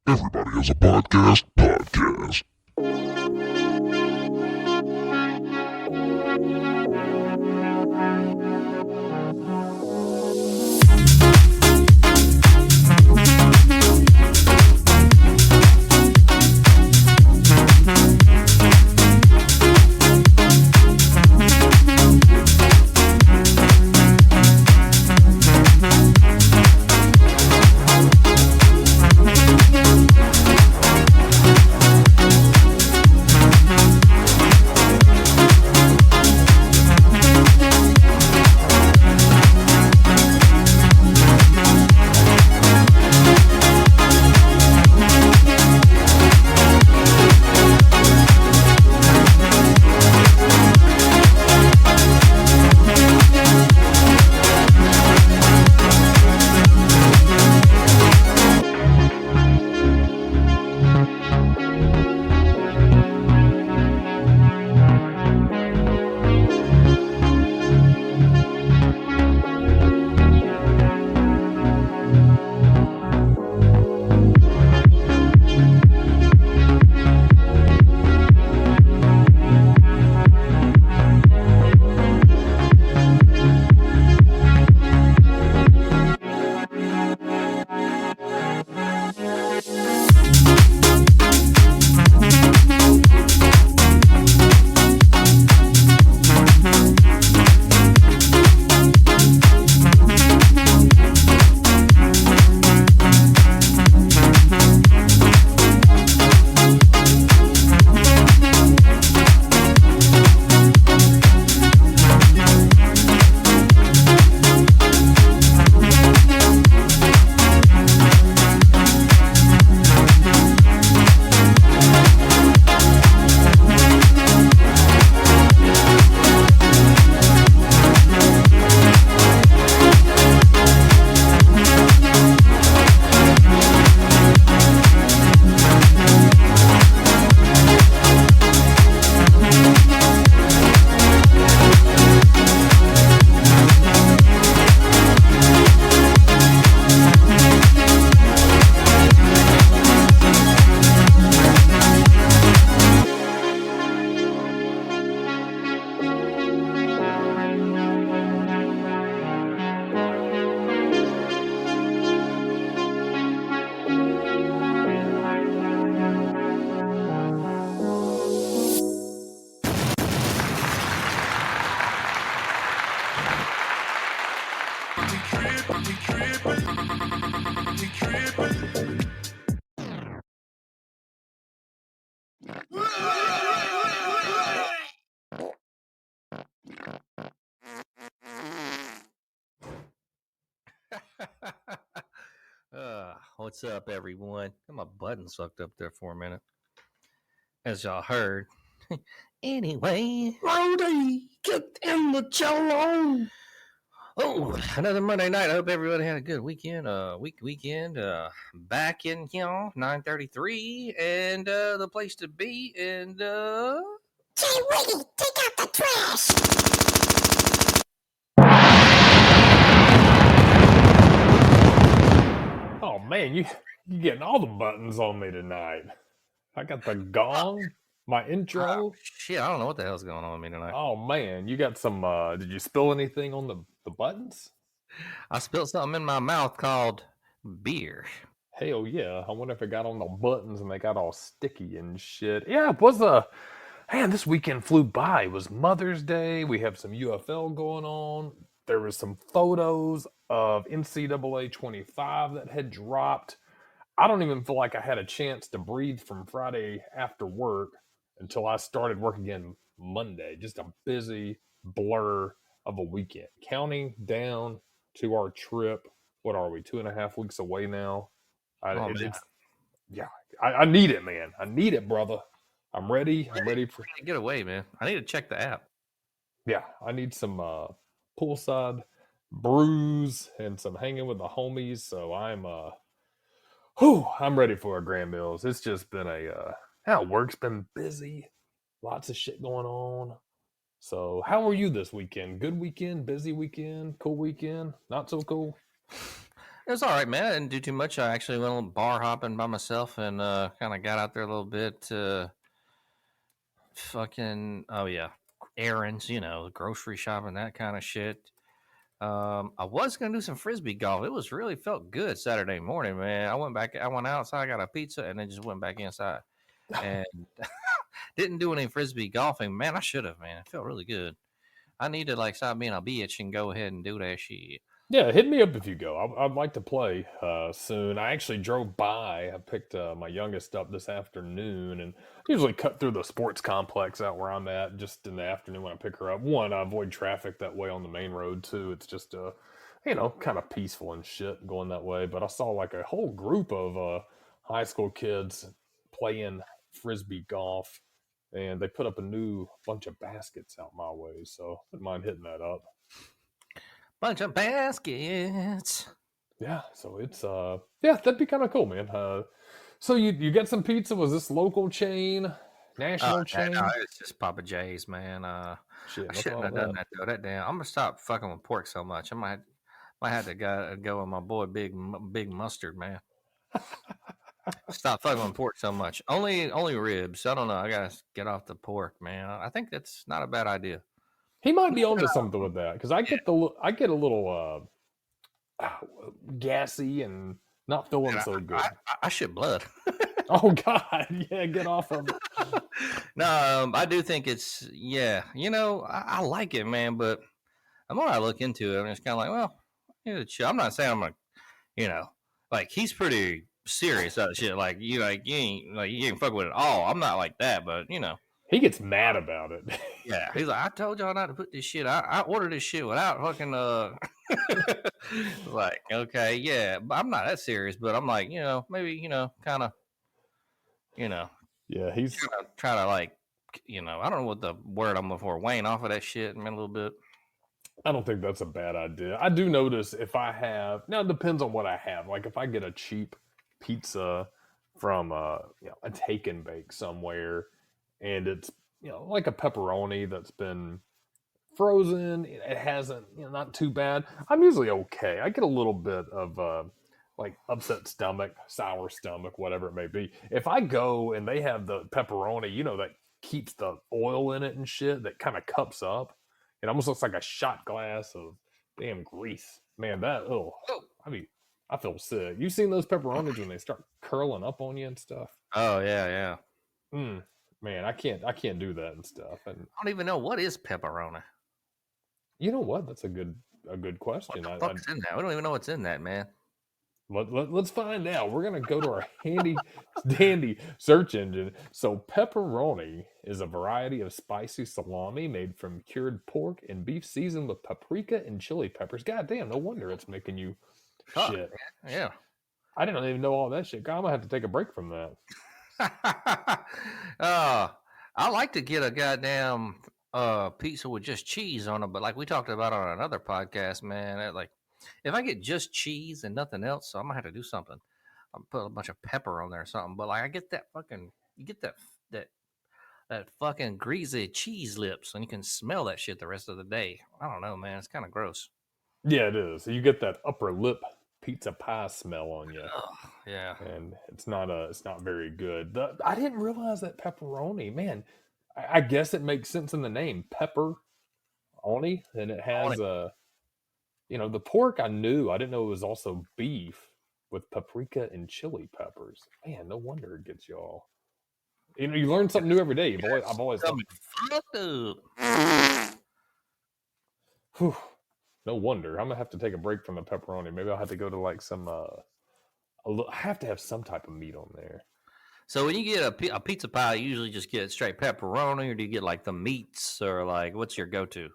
Everybody has a podcast. What's up, everyone? Got my button sucked up there for a minute, as y'all heard. Anyway, Brody, get in the cello. oh, another Monday night. I hope everybody had a good weekend. Weekend. Back in 9:33, and the place to be. And Hey, Wiggy, take out the trash. Oh man, you getting all the buttons on me tonight. I got the gong, my intro. shit, I don't know what the hell's going on with me tonight. Oh man, you got some did you spill anything on the buttons? I spilled something in my mouth called beer. Hell yeah. I wonder if it got on the buttons and they got all sticky and shit. Yeah, it was man, this weekend flew by. It was Mother's Day. We have some UFL going on. There was some photos of NCAA 25 that had dropped. I don't even feel like I had a chance to breathe from Friday after work until I started work again Monday. Just a busy blur of a weekend. Counting down to our trip. What are we, 2.5 weeks away now? Man. I need it, man. I need it, brother. I'm ready. I'm ready for. Get away, man. I need to check the app. Yeah, I need some poolside brews and some hanging with the homies. So I'm ready for a grand meals. It's just been work's been busy, lots of shit going on. So how were you this weekend? Good weekend, busy weekend, cool weekend, not so cool. It was all right, man. I didn't do too much. I actually went a little bar hopping by myself and kind of got out there a little bit. Fucking, oh yeah, errands, grocery shopping, that kind of shit. I was gonna do some frisbee golf. It was really felt good Saturday morning, man. I went outside, got a pizza, and then just went back inside and didn't do any frisbee golfing. Man, I should have, man. It felt really good. I need to like stop being a bitch and go ahead and do that shit. Yeah, hit me up if you go. I'd like to play soon. I actually drove by. I picked my youngest up this afternoon, and usually cut through the sports complex out where I'm at just in the afternoon when I pick her up. One, I avoid traffic that way on the main road. Two, it's just kind of peaceful and shit going that way. But I saw like a whole group of high school kids playing frisbee golf, and they put up a new bunch of baskets out my way. So I wouldn't mind hitting that up. Bunch of baskets. Yeah, so it's that'd be kind of cool, man. So you get some pizza? Was this local chain, national chain? No, it's just Papa J's, man. Shit, I shouldn't have done that though. That damn. I'm gonna stop fucking with pork so much. I might have to go with my boy Big Mustard, man. Stop fucking with pork so much. Only ribs. I don't know. I gotta get off the pork, man. I think that's not a bad idea. He might be onto something with that because I get a little gassy and not feeling so good. I shit blood. Oh God, yeah, get off of it. No, I do think it's I like it, man. But the more I look into it, I'm just kind of like, well, I'm not saying I'm like he's pretty serious about shit. Like you ain't fuck with it all. I'm not like that, but he gets mad about it. Yeah, he's like, I told y'all not to put this shit. I ordered this shit without fucking like, okay, yeah, but I'm not that serious. But I'm like, maybe kind of, Yeah, he's try to like, I don't know what the word I'm looking for. Wane off of that shit, man, a little bit. I don't think that's a bad idea. I do notice if I have now it depends on what I have. Like if I get a cheap pizza from a take and bake somewhere, and it's like a pepperoni that's been frozen, it hasn't not too bad. I'm usually okay. I get a little bit of like upset stomach, sour stomach, whatever it may be. If I go and they have the pepperoni, that keeps the oil in it and shit, that kind of cups up. It almost looks like a shot glass of damn grease. Man, I feel sick. You seen those pepperonis when they start curling up on you and stuff? Oh yeah. Man, I can't do that and stuff. And I don't even know what is pepperoni. You know what? That's a good question. What the fuck's in that? We don't even know what's in that, man. Let's find out. We're gonna go to our handy dandy search engine. So pepperoni is a variety of spicy salami made from cured pork and beef seasoned with paprika and chili peppers. God damn, no wonder it's making you shit. Man. Yeah. I didn't even know all that shit. God, I'm gonna have to take a break from that. I like to get a goddamn pizza with just cheese on it, but like we talked about on another podcast, man, like if I get just cheese and nothing else, so I'm gonna have to do something. I'll put a bunch of pepper on there or something. But like I get that you get that fucking greasy cheese lips, and you can smell that shit the rest of the day. I don't know, man. It's kind of gross. Yeah, it is. You get that upper lip pizza pie smell on you. Yeah, and it's not very good. I didn't realize that pepperoni, man. I guess it makes sense in the name, pepperoni, and it has the pork. I knew. I didn't know it was also beef with paprika and chili peppers. Man, no wonder it gets y'all. You learn something new every day. I've always fucked up. Whew, no wonder. I'm gonna have to take a break from the pepperoni. Maybe I'll have to go to like some. I have to have some type of meat on there. So when you get a pizza pie, you usually just get straight pepperoni, or do you get like the meats, or like what's your go-to?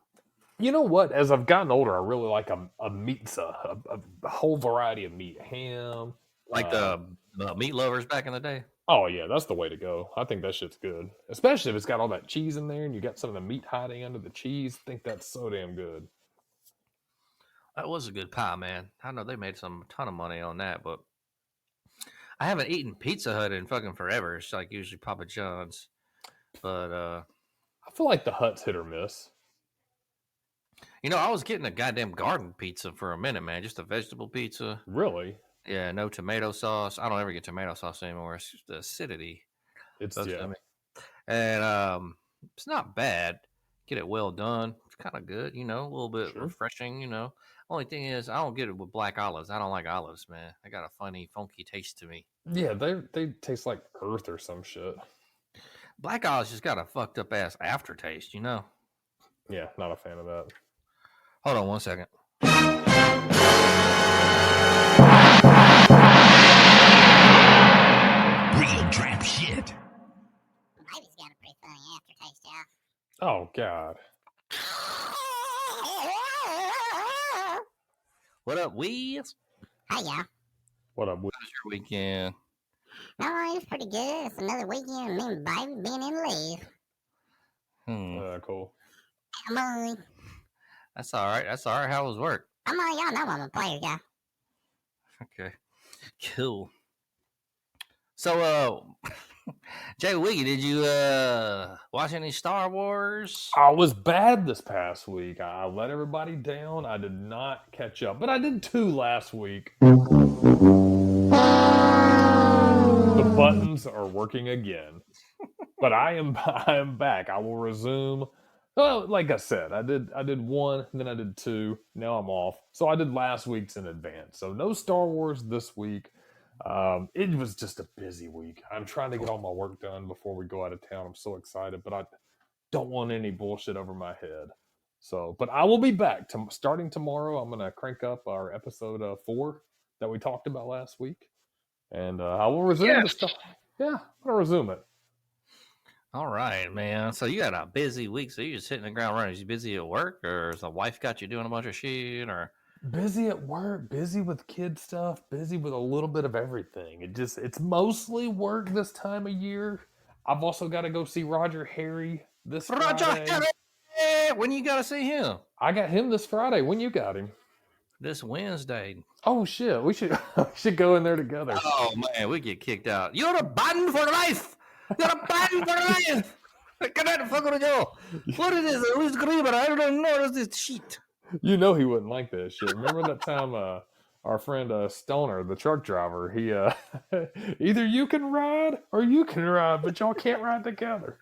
You know what? As I've gotten older, I really like a pizza, a whole variety of meat, ham, like the meat lovers back in the day. Oh yeah, that's the way to go. I think that shit's good, especially if it's got all that cheese in there and you got some of the meat hiding under the cheese. I think that's so damn good. That was a good pie, man. I know they made ton of money on that, but I haven't eaten Pizza Hut in fucking forever. It's like usually Papa John's, but I feel like the Hut's hit or miss. I was getting a goddamn garden pizza for a minute, man. Just a vegetable pizza. Really? Yeah, no tomato sauce. I don't ever get tomato sauce anymore. It's just the acidity. It's Bugs yeah. me. And it's not bad. Get it well done. It's kind of good, a little bit Sure. refreshing, Only thing is, I don't get it with black olives. I don't like olives, man. They got a funny, funky taste to me. Yeah, they taste like earth or some shit. Black olives just got a fucked up ass aftertaste, Yeah, not a fan of that. Hold on one second. Real trap shit. Baby's got a pretty funny aftertaste, y'all. Oh God. What up, Whis? Hi, y'all. What up? How was your weekend? Oh, it's pretty good. It's another weekend of me and baby being in love. Cool. Come on. That's all right. How was work? Come on, y'all know I'm a player, y'all. Okay. Cool. So, Jay Wiggy, did you watch any Star Wars? I was bad this past week. I let everybody down. I did not catch up, but I did 2 last week. The buttons are working again, but I am back. I will resume. Well, like I said, I did 1, then I did 2. Now I'm off. So I did last week's in advance. So no Star Wars this week. It was just a busy week. I'm trying to get all my work done before we go out of town. I'm so excited, but I don't want any bullshit over my head. So, but I will be back starting tomorrow. I'm gonna crank up our episode 4 that we talked about last week, and I will resume the stuff. Yeah, I'm gonna resume it. All right, man. So you had a busy week. So you just hitting the ground running. Is you busy at work, or has the wife got you doing a bunch of shit, or? Busy at work, busy with kid stuff, busy with a little bit of everything. It's mostly work this time of year. I've also got to go see Roger Harry this Friday. When you got to see him? I got him this Friday. When you got him? This Wednesday. Oh shit, we should go in there together. Oh man, we get kicked out. You're a banned for life. You're a banned for life. Get out the fuck out of jail. What is this? Who's Grieber? I don't know. What's this shit? You know he wouldn't like that shit. Remember that time our friend Stoner, the truck driver, he either you can ride or you can ride, but y'all can't ride together.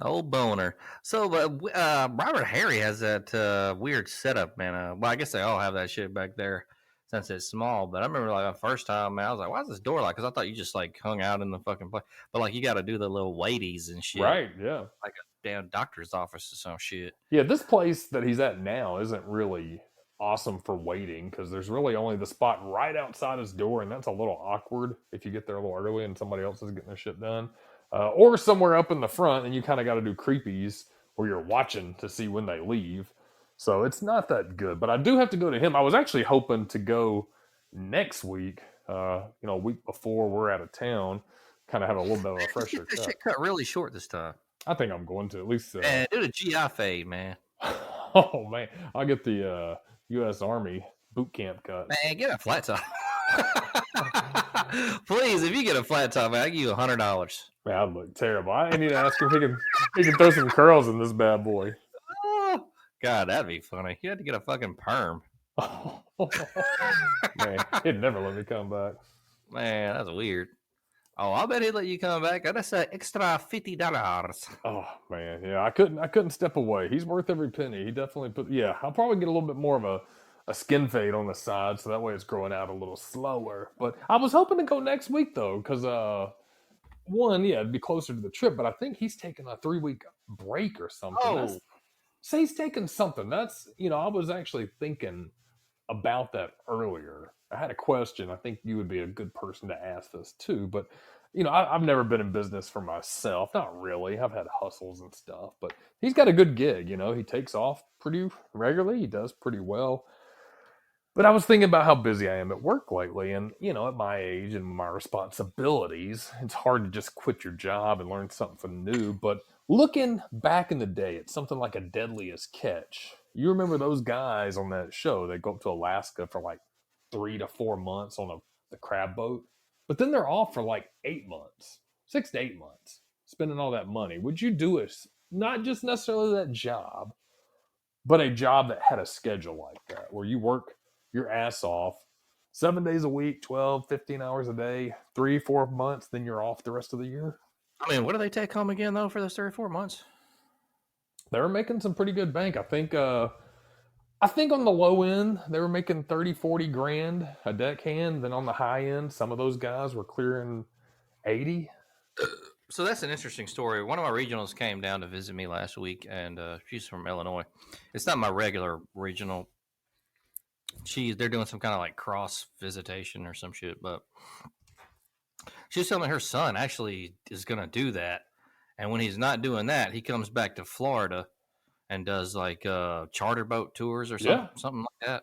Old boner. So, Robert Harry has that weird setup, man. Well, I guess they all have that shit back there since it's small. But I remember like the first time, man, I was like, "Why is this door locked?" Because I thought you just like hung out in the fucking place, but like you got to do the little waities and shit, Right? Yeah. like a damn doctor's office or some shit. Yeah, this place that he's at now isn't really awesome for waiting because there's really only the spot right outside his door, and that's a little awkward if you get there a little early and somebody else is getting their shit done. Or somewhere up in the front, and you kind of got to do creepies where you're watching to see when they leave. So it's not that good, but I do have to go to him. I was actually hoping to go next week, a week before we're out of town, kind of have a little bit of a fresher This cut. shit cut really short this time. I think I'm going to at least. Man, do the GI fade, man. Oh man, I'll get the U.S. Army boot camp cut. Man, get a flat top. Please, if you get a flat top, man, I give you $100. Man, I'd look terrible. I need to ask him if he can throw some curls in this bad boy. Oh, God, that'd be funny. You had to get a fucking perm. Man, he'd never let me come back. Man, that's weird. Oh, I bet he'd let you come back. That's an extra $50. Oh man, yeah, I couldn't step away. He's worth every penny. He definitely put. Yeah, I'll probably get a little bit more of a skin fade on the side, so that way it's growing out a little slower. But I was hoping to go next week though, because one, yeah, it'd be closer to the trip. But I think he's taking a 3-week break or something. Oh. Say he's taking something. That's I was actually thinking about that earlier. I had a question. I think you would be a good person to ask this too. But I've never been in business for myself. Not really. I've had hustles and stuff. But he's got a good gig. He takes off pretty regularly. He does pretty well. But I was thinking about how busy I am at work lately. And, at my age and my responsibilities, it's hard to just quit your job and learn something new. But looking back in the day at something like a Deadliest Catch, you remember those guys on that show? They go up to Alaska for like 3 to 4 months on the crab boat. But then they're off for like 8 months, 6 to 8 months, spending all that money. Would you do it? Not just necessarily that job, but a job that had a schedule like that, where you work your ass off 7 days a week, 12, 15 hours a day, 3, 4 months, then you're off the rest of the year. I mean, what do they take home again though for those 3 or 4 months? They were making some pretty good bank. I think on the low end, they were making 30, 40 grand a deckhand. Then on the high end, some of those guys were clearing 80. So that's an interesting story. One of my regionals came down to visit me last week, and she's from Illinois. It's not my regular regional. They're doing some kind of like cross visitation or some shit, but she was telling me her son actually is going to do that, and when he's not doing that, he comes back to Florida and does like charter boat tours or something like that.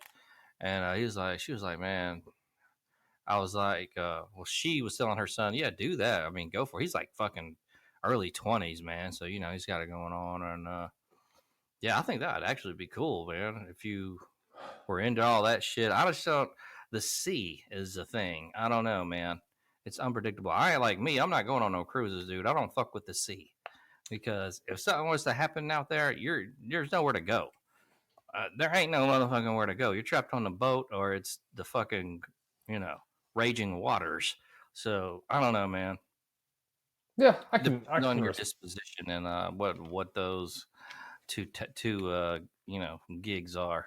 And she was like, man, I was like, well, she was telling her son, yeah, do that. I mean, go for it. He's like fucking early 20s, man. So, he's got it going on. And yeah, I think that would actually be cool, man. If you were into all that shit. I just don't, the sea is the thing. I don't know, man. It's unpredictable. I ain't like me. I'm not going on no cruises, dude. I don't fuck with the sea. Because if something was to happen out there, there's nowhere to go. There ain't no motherfucking where to go. You're trapped on the boat, or it's the fucking, raging waters. So I don't know, man. Yeah, I can on your disposition and what those two gigs are.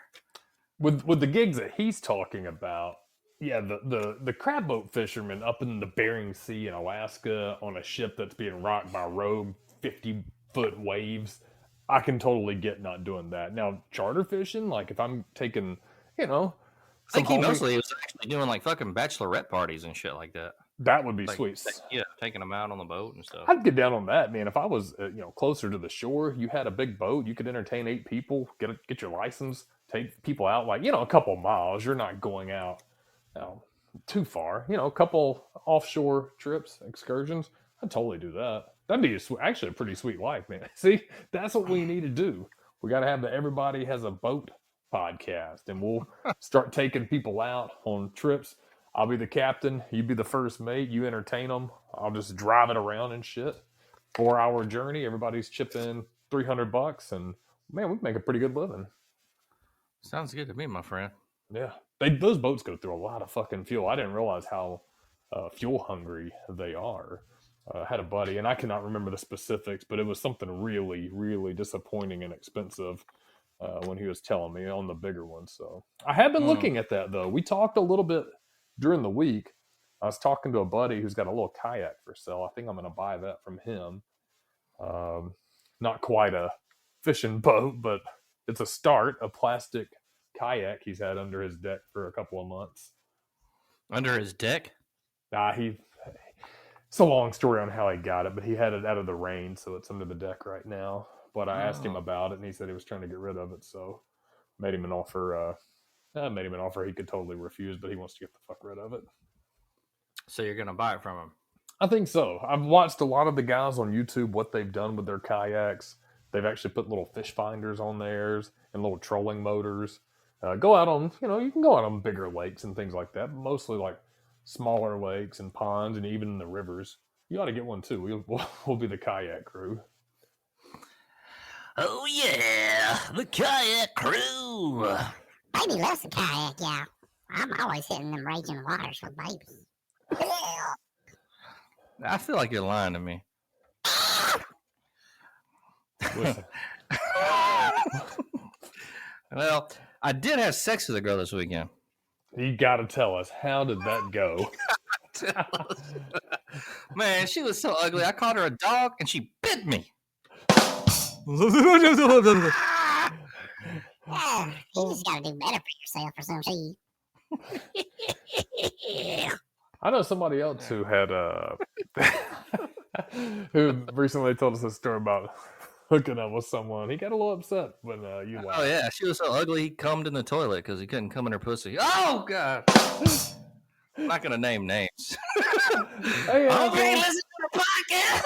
With the gigs that he's talking about. Yeah, the crab boat fishermen up in the Bering Sea in Alaska on a ship that's being rocked by rogue 50-foot waves. I can totally get not doing that. Now, charter fishing, like if I'm taking, I think he mostly was actually doing like fucking bachelorette parties and shit like that. That would be like, sweet. Yeah, taking them out on the boat and stuff. I'd get down on that, man. If I was, closer to the shore, you had a big boat, you could entertain 8 people, get your license, take people out like, a couple miles. You're not going out too far. A couple offshore trips, excursions. I'd totally do that. That'd be actually a pretty sweet life, man. See, that's what we need to do. We got to have the Everybody Has a Boat podcast, and we'll start taking people out on trips. I'll be the captain. You be the first mate. You entertain them. I'll just drive it around and shit. 4-hour journey. Everybody's chipping $300, and man, we can make a pretty good living. Sounds good to me, my friend. Yeah, those boats go through a lot of fucking fuel. I didn't realize how fuel hungry they are. I had a buddy, and I cannot remember the specifics, but it was something really, really disappointing and expensive when he was telling me on the bigger ones. So I have been looking at that, though. We talked a little bit during the week. I was talking to a buddy who's got a little kayak for sale. I think I'm going to buy that from him. Not quite a fishing boat, but it's a start, a plastic kayak he's had under his deck for a couple of months. Under his deck? It's a long story on how he got it, but he had it out of the rain, so it's under the deck right now. But I asked him about it, and he said he was trying to get rid of it, so made him an offer. He could totally refuse, but he wants to get the fuck rid of it. So you're going to buy it from him? I think so. I've watched a lot of the guys on YouTube, what they've done with their kayaks. They've actually put little fish finders on theirs and little trolling motors. Go out on, you can go out on bigger lakes and things like that, but mostly like smaller lakes and ponds and even in the rivers. You ought to get one too. We'll be the kayak crew. Oh yeah, the kayak crew. Baby loves the kayak, yeah. I'm always hitting them raging waters with baby. I feel like you're lying to me. Well, I did have sex with a girl this weekend. You got to tell us, how did that go? Man, she was so ugly. I called her a dog, and she bit me. Yeah, you just gotta do better for yourself or some shit. I know somebody else who had who recently told us a story about hooking up with someone. He got a little upset when you laughed. Oh yeah, she was so ugly he cummed in the toilet because he couldn't come in her pussy. Oh god! I'm not gonna name names. Hey, okay, listen to the podcast.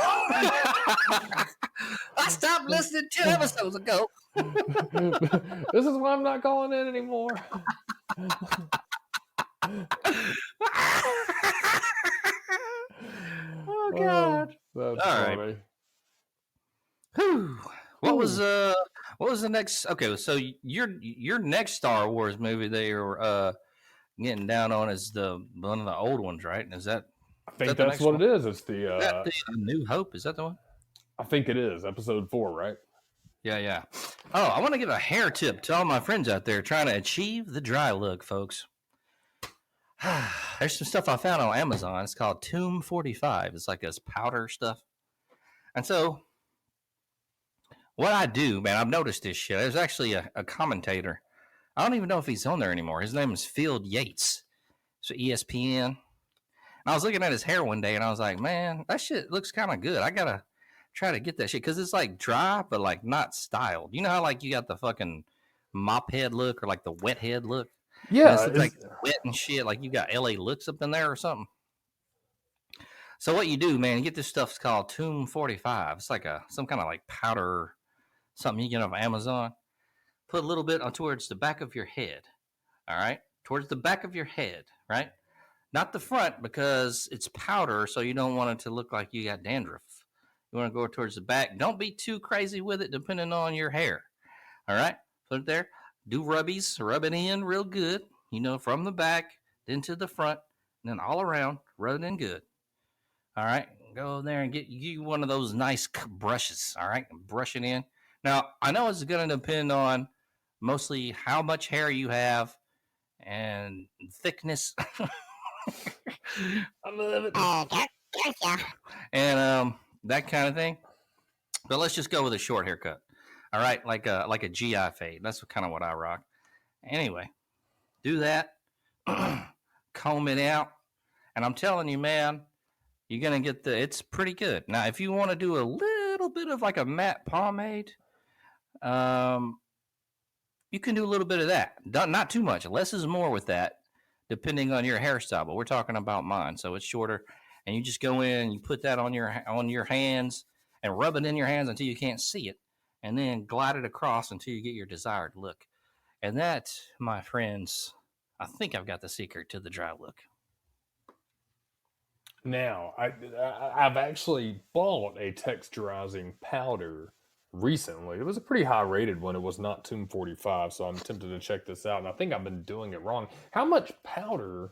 I stopped listening 2 episodes ago. This is why I'm not calling in anymore. Oh god! That's all funny. Right. Whew. What What was the next? Okay, so your next Star Wars movie they are getting down on is the one of the old ones, right? I Is that think the that's next what one? it is. It's Is that the New Hope? Is that the one? I think it is episode 4, right? Yeah, yeah. Oh, I want to give a hair tip to all my friends out there trying to achieve the dry look, folks. There's some stuff I found on Amazon. It's called Tomb 45. It's like this powder stuff. And so, what I do, man, I've noticed this shit. There's actually a commentator. I don't even know if he's on there anymore. His name is Field Yates. So ESPN. And I was looking at his hair one day and I was like, man, that shit looks kind of good. I got to try to get that shit because it's like dry, but like not styled. You know how like you got the fucking mop head look or like the wet head look? And Yeah, it's like wet and shit, like you got LA looks up in there or something. So what you do, man, you get this stuff. It's called Tomb 45. It's like some kind of like powder, something you get off Amazon. Put a little bit on towards the back of your head. All right, towards the back of your head, right? Not the front because it's powder, so you don't want it to look like you got dandruff. You want to go towards the back. Don't be too crazy with it, depending on your hair. All right, put it there. Do rubbies, rub it in real good. You know, from the back, then to the front, and then all around, rub it in good. All right, go there and get you one of those nice brushes. All right, brush it in. Now, I know it's going to depend on mostly how much hair you have and thickness. I love it. Gotcha. And that kind of thing. But let's just go with a short haircut. All right, like a GI fade. That's kind of what I rock. Anyway, do that. Comb it out, and I'm telling you, man, you're gonna get it's pretty good. Now, if you want to do a little bit of like a matte pomade, you can do a little bit of that. Not too much. Less is more with that, depending on your hairstyle. But we're talking about mine, so it's shorter. And you just go in and you put that on your hands and rub it in your hands until you can't see it, and then glide it across until you get your desired look. And that, my friends, I think I've got the secret to the dry look. Now, I've actually bought a texturizing powder recently. It was a pretty high rated one. It was not Tomb 45, so I'm tempted to check this out. And I think I've been doing it wrong. How much powder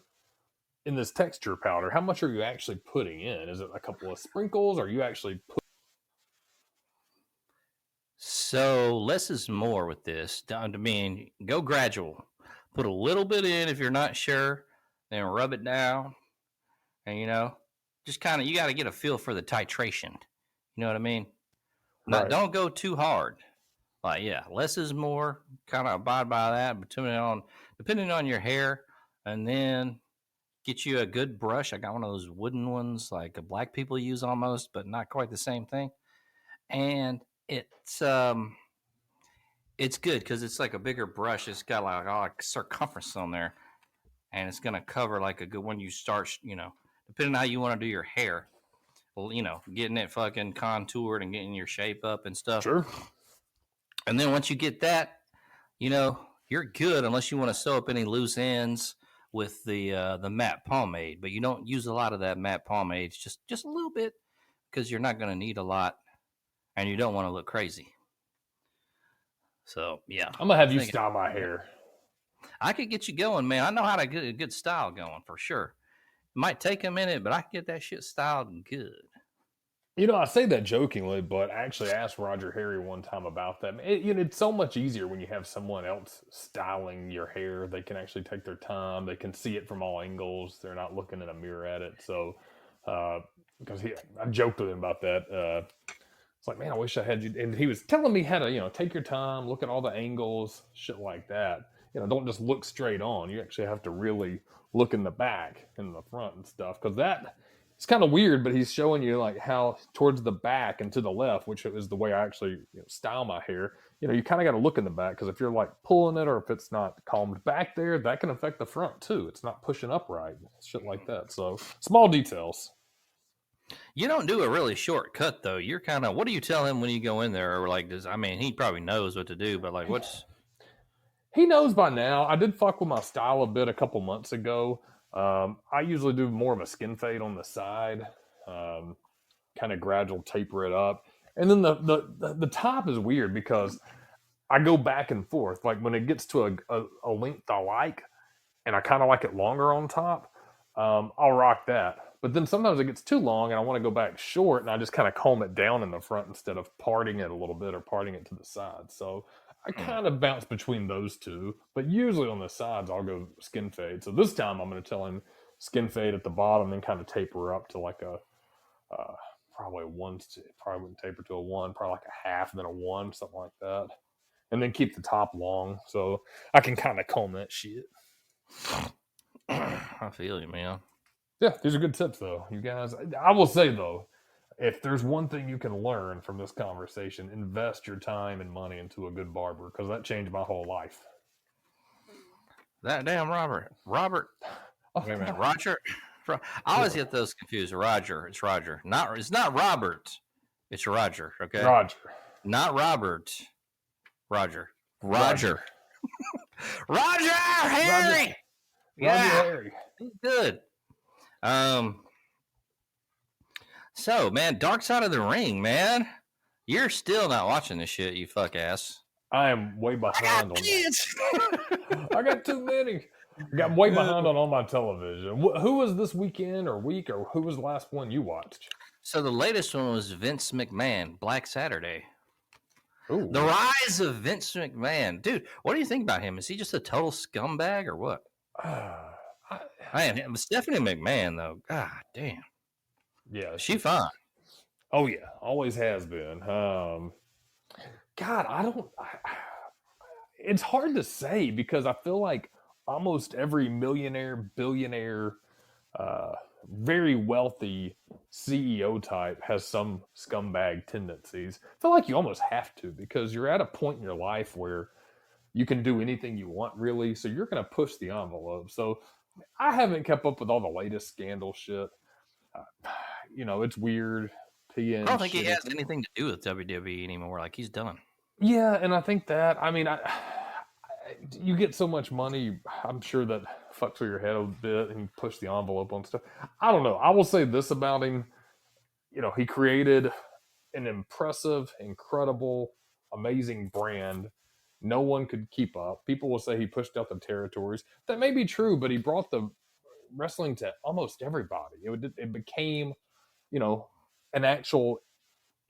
in this texture powder? How much are you actually putting in? Is it a couple of sprinkles? Or are you actually So less is more with this. I mean, go gradual. Put a little bit in if you're not sure, then rub it down, and just kind of you got to get a feel for the titration. You know what I mean? Not right? don't go too hard. Like yeah, less is more. Kind of abide by that, depending on your hair, and then get you a good brush. I got one of those wooden ones like black people use almost, but not quite the same thing. And it's good because it's like a bigger brush. It's got like circumference on there, and it's gonna cover like a good when you start. Depending on how you want to do your hair, well, getting it fucking contoured and getting your shape up and stuff. Sure. And then once you get that, you're good unless you want to sew up any loose ends with the matte pomade. But you don't use a lot of that matte pomade, just a little bit because you're not gonna need a lot, and you don't want to look crazy. So yeah, I'm gonna have you style my hair. I could get you going, man. I know how to get a good style going for sure. It might take a minute, but I can get that shit styled good. I say that jokingly, but I actually asked Roger Harry one time about that. It's so much easier when you have someone else styling your hair. They can actually take their time. They can see it from all angles. They're not looking in a mirror at it. So, because I joked with him about that. It's like, man, I wish I had you. And he was telling me how to, take your time, look at all the angles, shit like that. Don't just look straight on. You actually have to really look in the back and the front and stuff. Because it's kind of weird, but he's showing you like how towards the back and to the left, which is the way I actually style my hair. You kind of got to look in the back because if you're like pulling it or if it's not combed back there, that can affect the front too. It's not pushing up right, shit like that. So small details. You don't do a really short cut though. You're kind of. What do you tell him when you go in there? Or like, he probably knows what to do, but like, He knows by now. I did fuck with my style a bit a couple months ago. I usually do more of a skin fade on the side, kind of gradual taper it up, and then the top is weird because I go back and forth. Like when it gets to a length I like, and I kind of like it longer on top, I'll rock that. But then sometimes it gets too long and I want to go back short, and I just kind of comb it down in the front instead of parting it a little bit or parting it to the side. So I kind of bounce between those two, but usually on the sides I'll go skin fade. So this time I'm going to tell him skin fade at the bottom, then kind of taper up to like a probably a one. Probably wouldn't taper to a one, probably like a half, and then a one, something like that, and then keep the top long so I can kind of comb that shit. I feel you, man. Yeah, these are good tips, though, you guys. I will say, though, if there's one thing you can learn from this conversation, invest your time and money into a good barber, because that changed my whole life. That damn Robert. Oh, Wait a minute, Roger. I always get those confused. Roger. It's Roger. It's not Robert. It's Roger. Okay. Roger. Not Robert. Roger. Roger. Harry. Yeah. Roger Harry. He's good. So, man, Dark Side of the Ring, man. You're still not watching this shit, you fuck ass. I am way behind on that. I got too many. I got way behind on all my television. Who was this weekend or week, or who was the last one you watched? So the latest one was Vince McMahon, Black Saturday. Ooh. The rise of Vince McMahon. Dude, what do you think about him? Is he just a total scumbag or what? Man, Stephanie McMahon, though. God damn. Yeah. She fine. Oh, yeah. Always has been. God, it's hard to say because I feel like almost every millionaire, billionaire, very wealthy CEO type has some scumbag tendencies. I feel like you almost have to, because you're at a point in your life where you can do anything you want, really. So you're going to push the envelope. So I haven't kept up with all the latest scandal shit. It's weird. I don't think he has anything to do with WWE anymore. Like, he's done. Yeah, and I think that, you get so much money, I'm sure that fucks with your head a bit and push the envelope on stuff. I don't know. I will say this about him. He created an impressive, incredible, amazing brand. No one could keep up. People will say he pushed out the territories. That may be true, but he brought the wrestling to almost everybody. It became, an actual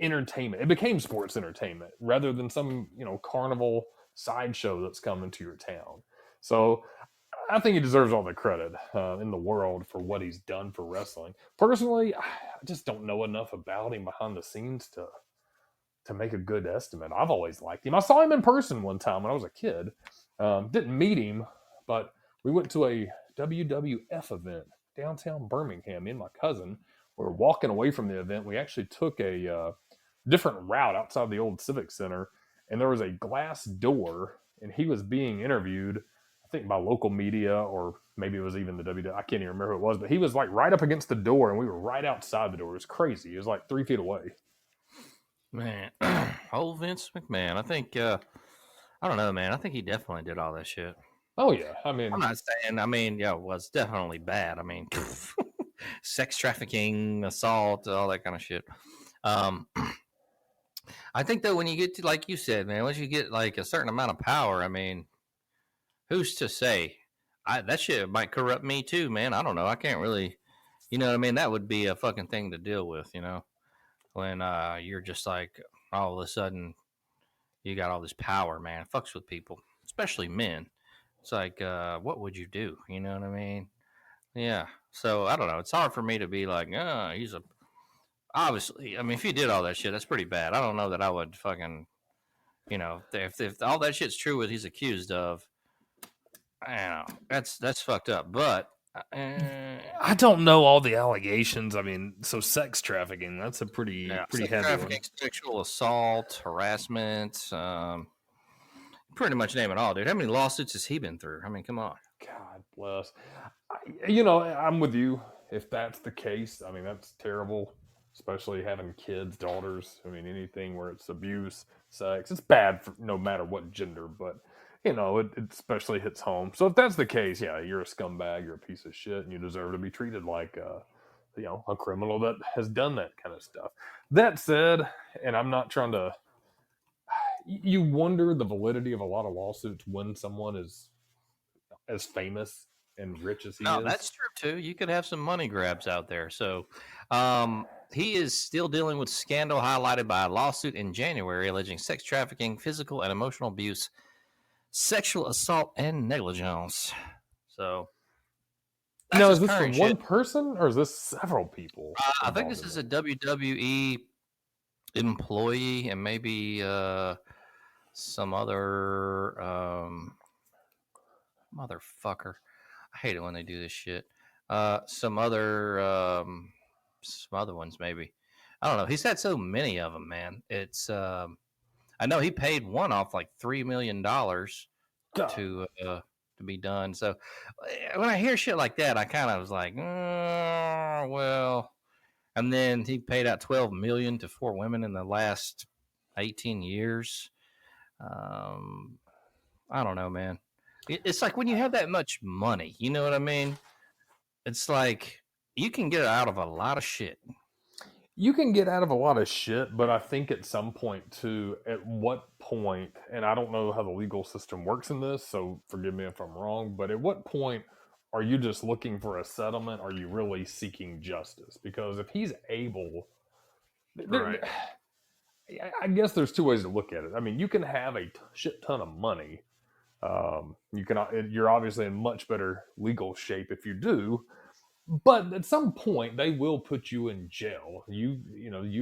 entertainment. It became sports entertainment rather than some, carnival sideshow that's coming to your town. So I think he deserves all the credit in the world for what he's done for wrestling. Personally, I just don't know enough about him behind the scenes to make a good estimate. I've always liked him. I saw him in person one time when I was a kid. Didn't meet him, but we went to a WWF event downtown Birmingham. Me and my cousin, we were walking away from the event. We actually took a different route outside the old Civic Center, and there was a glass door, and he was being interviewed, I think by local media, or maybe it was even the WWF. I can't even remember who it was, but he was like right up against the door, and we were right outside the door. It was crazy. It was like 3 feet away. Man, old Vince McMahon. I think, I don't know, man. I think he definitely did all that shit. Oh, yeah. I'm not saying, it was definitely bad. Sex trafficking, assault, all that kind of shit. I think that when you get to, like you said, man, once you get like a certain amount of power, who's to say? That shit might corrupt me too, man. I don't know. I can't really, that would be a fucking thing to deal with, when you're just like, all of a sudden you got all this power, man. It fucks with people, especially men. It's like, what would you do? You know what I mean? Yeah. So I don't know. It's hard for me to be like, obviously. If you did all that shit, that's pretty bad. I don't know that I would fucking, if all that shit's true, what he's accused of, I don't know. That's fucked up. But I don't know all the allegations. So sex trafficking, that's a pretty heavy trafficking, one. Sexual assault, harassment, pretty much name it all, dude. How many lawsuits has he been through? Come on. God bless. I'm with you. If that's the case, that's terrible, especially having kids, daughters. Anything where it's abuse, sex, it's bad for no matter what gender, but it especially hits home. So if that's the case, yeah, you're a scumbag, you're a piece of shit, and you deserve to be treated like a criminal that has done that kind of stuff. That said, and I'm not trying to, you wonder the validity of a lot of lawsuits when someone is as famous and rich as he No, is. that's true too. You could have some money grabs out there. So, he is still dealing with scandal highlighted by a lawsuit in January alleging sex trafficking, physical and emotional abuse, sexual assault, and negligence. So, that's Now, his is this for current one shit. person or is this several people? I think involved this in is a this? WWE employee and maybe some other motherfucker. I hate it when they do this shit. Some other ones maybe. I don't know. He's had so many of them, man. It's I know he paid one off like $3 million Duh. to be done. So when I hear shit like that, I kind of was like, well. And then he paid out 12 million to 4 women in the last 18 years. Um, I don't know, man. It's like when you have that much money, you know what I mean? It's like you can get out of a lot of shit. You can get out of a lot of shit, but I think at some point too, at what point, and I don't know how the legal system works in this, so forgive me if I'm wrong, but at what point are you just looking for a settlement? Are you really seeking justice? Because if he's able, Right. I guess there's two ways to look at it. I mean, you can have a shit ton of money. You're obviously in much better legal shape if you do, but at some point they will put you in jail. You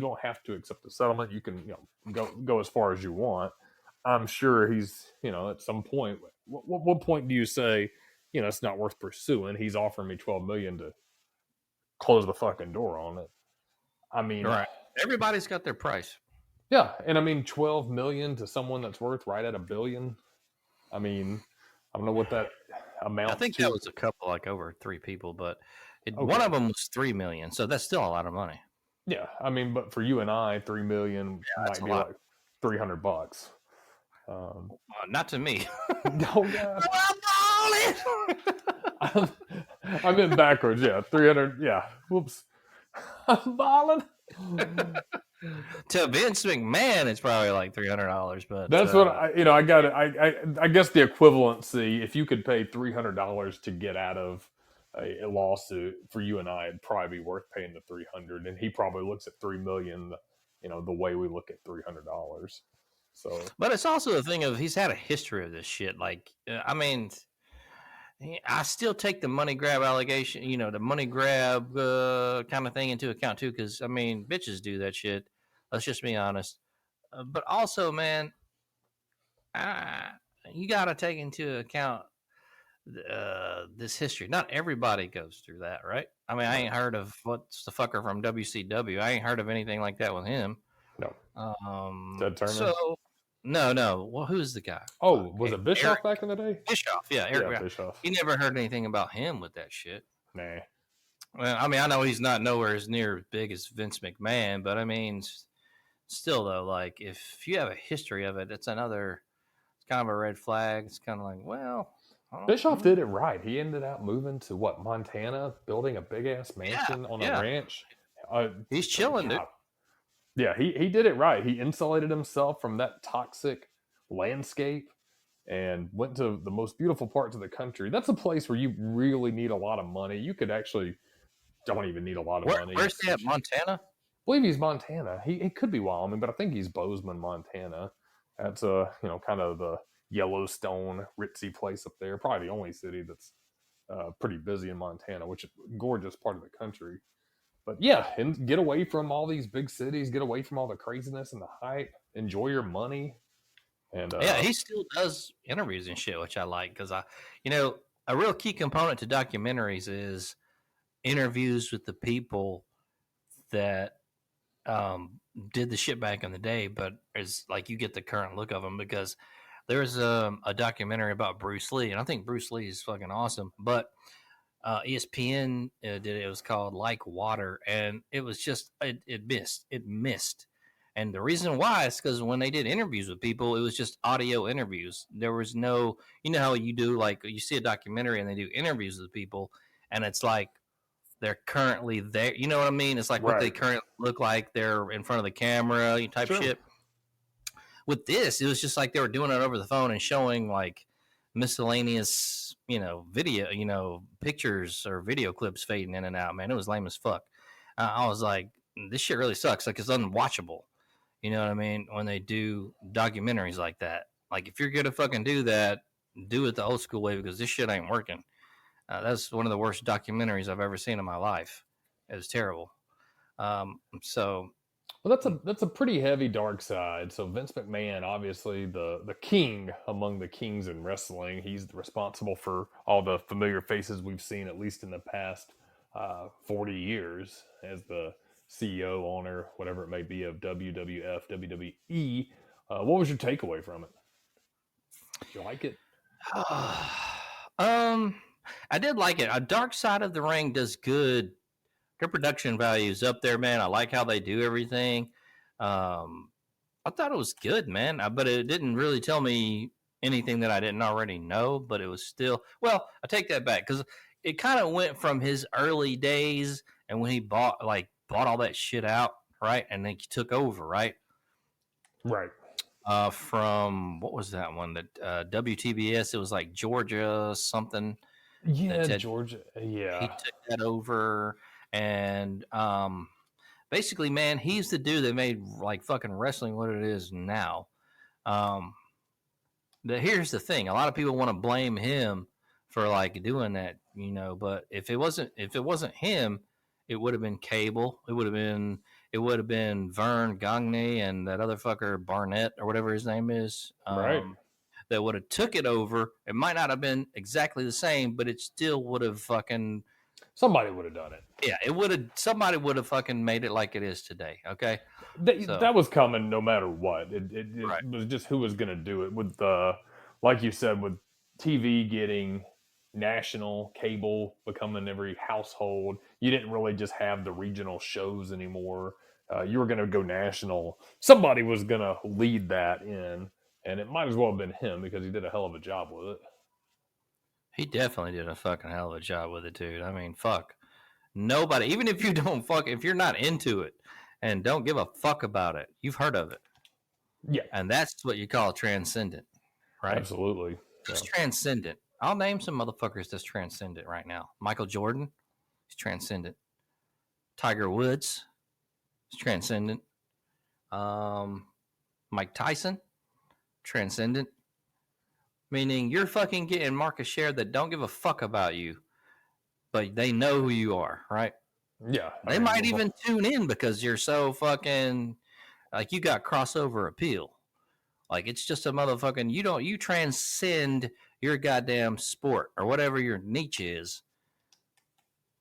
don't have to accept the settlement. You can go as far as you want. I'm sure he's at some point. What point do you say it's not worth pursuing? He's offering me 12 million to close the fucking door on it. I mean, Right. Everybody's got their price. yeah, and I mean 12 million to someone that's worth right at $1 billion. I mean, I don't know what that amounts I think to. that was a couple, like over 3 people, but Okay. one of them was 3 million, so that's still a lot of money. Yeah, I mean, but for you and I, 3 million that's might a be lot. like $300. Not to me. Oh God, I meant backwards. Yeah, 300. Yeah, whoops. I'm balling. To Vince McMahon, it's probably like $300, but That's what I got. I guess the equivalency. If you could pay $300 to get out of a lawsuit for you and I, it'd probably be worth paying the 300. And he probably looks at 3 million. The way we look at $300. So, but it's also a thing of he's had a history of this shit. Like, I mean, I still take the money grab allegation, the money grab kind of thing into account too, because I mean, bitches do that shit. Let's just be honest. But also, man, you got to take into account this history. Not everybody goes through that, right? I mean, I ain't heard of what's the fucker from WCW. I ain't heard of anything like that with him. no. Ted Turner? So no. Well, who's the guy? Oh, was it Bischoff Eric back in the day? Bischoff. Yeah, Eric. Yeah, Bischoff. You never heard anything about him with that shit. Nah. Well, I mean, I know he's not nowhere as near as big as Vince McMahon, but I mean, still though, like if you have a history of it, it's kind of a red flag. It's kind of like, well, Bischoff did it right. He ended up moving to Montana, building a big ass mansion on a ranch. He's chilling, dude. Yeah, he did it right. He insulated himself from that toxic landscape and went to the most beautiful parts of the country. That's a place where you really need a lot of money. You could actually don't even need a lot of money. Where's he at? Montana? I believe he's Montana. He could be Wyoming, but I think he's Bozeman, Montana. That's kind of the Yellowstone ritzy place up there. Probably the only city that's pretty busy in Montana, which is a gorgeous part of the country. But yeah, and get away from all these big cities. Get away from all the craziness and the hype. Enjoy your money. And yeah, he still does interviews and shit, which I like because a real key component to documentaries is interviews with the people that did the shit back in the day, but it's like you get the current look of them because there's a documentary about Bruce Lee, and I think Bruce Lee is fucking awesome. But ESPN did it. It was called Like Water, and it was just it missed. And the reason why is because when they did interviews with people, it was just audio interviews. There was no, how you do, like you see a documentary and they do interviews with people, and it's like they're currently there. You know what I mean? It's like what they currently look like. They're in front of the camera type shit. With this, it was just like they were doing it over the phone and showing like miscellaneous, video, pictures or video clips fading in and out. Man, it was lame as fuck. I was like, this shit really sucks. Like, it's unwatchable. You know what I mean? When they do documentaries like that, like if you're gonna fucking do that, do it the old school way because this shit ain't working. That's one of the worst documentaries I've ever seen in my life. It was terrible. So Well, that's a pretty heavy dark side. So Vince McMahon, obviously the king among the kings in wrestling, he's responsible for all the familiar faces we've seen, at least in the past 40 years, as the CEO, owner, whatever it may be, of WWF, WWE. What was your takeaway from it? Did you like it? I did like it. A Dark Side of the Ring does good. Their production value is up there, man. I like how they do everything. I thought it was good, man. But it didn't really tell me anything that I didn't already know. But it was still, well, I take that back because it kind of went from his early days and when he bought all that shit out, right, and then he took over, right. Right. From what was that one? That WTBS. It was like Georgia something. Yeah, Georgia. He Yeah. took that over, and basically, man, he's the dude that made like fucking wrestling what it is now. Here's the thing: a lot of people want to blame him for like doing that, but if it wasn't him, it would have been Cable. It would have been Vern Gagne and that other fucker Barnett or whatever his name is. Right. That would have took it over. It might not have been exactly the same, but it still would have fucking. Somebody would have done it. Yeah, it would have. Somebody would have fucking made it like it is today. Okay, that was coming no matter what. It Right. was just who was going to do it. With like you said, with TV getting national, cable becoming every household, you didn't really just have the regional shows anymore. You were going to go national. Somebody was going to lead that in, and it might as well have been him because he did a hell of a job with it. He definitely did a fucking hell of a job with it, dude. I mean, fuck. Nobody, even if if you're not into it and don't give a fuck about it, you've heard of it. Yeah. And that's what you call transcendent, right? Absolutely. It's transcendent. I'll name some motherfuckers that's transcendent right now. Michael Jordan, he's transcendent. Tiger Woods, he's transcendent. Mike Tyson, transcendent. Meaning you're fucking getting market share that don't give a fuck about you, but they know who you are, right? Yeah. They might even tune in because you're so fucking like you got crossover appeal. Like it's just a motherfucking you transcend your goddamn sport or whatever your niche is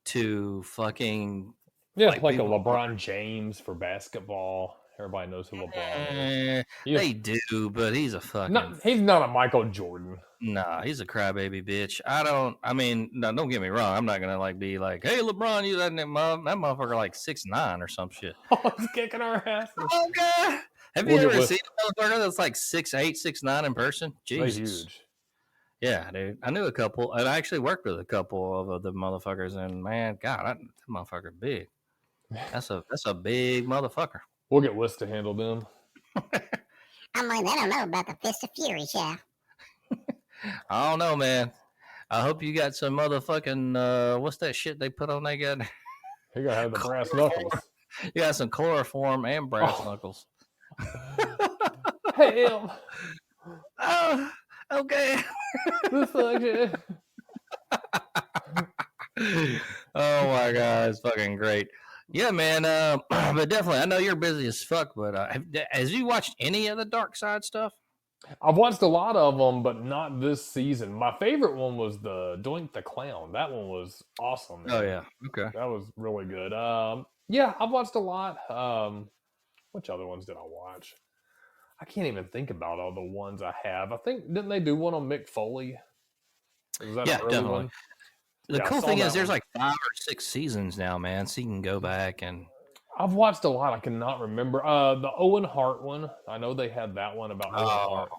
to fucking like a LeBron James for basketball. Everybody knows who LeBron is. They do, but he's a fucking. He's not a Michael Jordan. Nah, he's a crybaby bitch. Don't get me wrong. I'm not gonna like be like, hey LeBron, you that motherfucker like 6'9" or some shit. Oh, he's kicking our asses. Oh god. Have you ever seen a motherfucker that's like 6'8", 6'9" in person? Jesus. They're huge. Yeah, dude. I knew a couple, and I actually worked with a couple of the motherfuckers, and man, God, that motherfucker big. That's a big motherfucker. We'll get Whis to handle them. I'm like, I don't know about the Fist of Fury, yeah. I don't know, man. I hope you got some motherfucking what's that shit they put on that guy? You gotta have the brass knuckles. You got some chloroform and brass knuckles. Hell. Oh, okay. Oh my god, it's fucking great. Yeah, man. But definitely, I know you're busy as fuck. But has you watched any of the Dark Side stuff? I've watched a lot of them, but not this season. My favorite one was the Doink the Clown. That one was awesome. Man. Oh yeah, okay. That was really good. Yeah, I've watched a lot. Which other ones did I watch? I can't even think about all the ones I have. I think didn't they do one on Mick Foley? Was that an early definitely. one? The cool thing is there's like 5 or 6 seasons now, man. So you can go back and. I've watched a lot. I cannot remember. The Owen Hart one. I know they had that one about Owen Hart.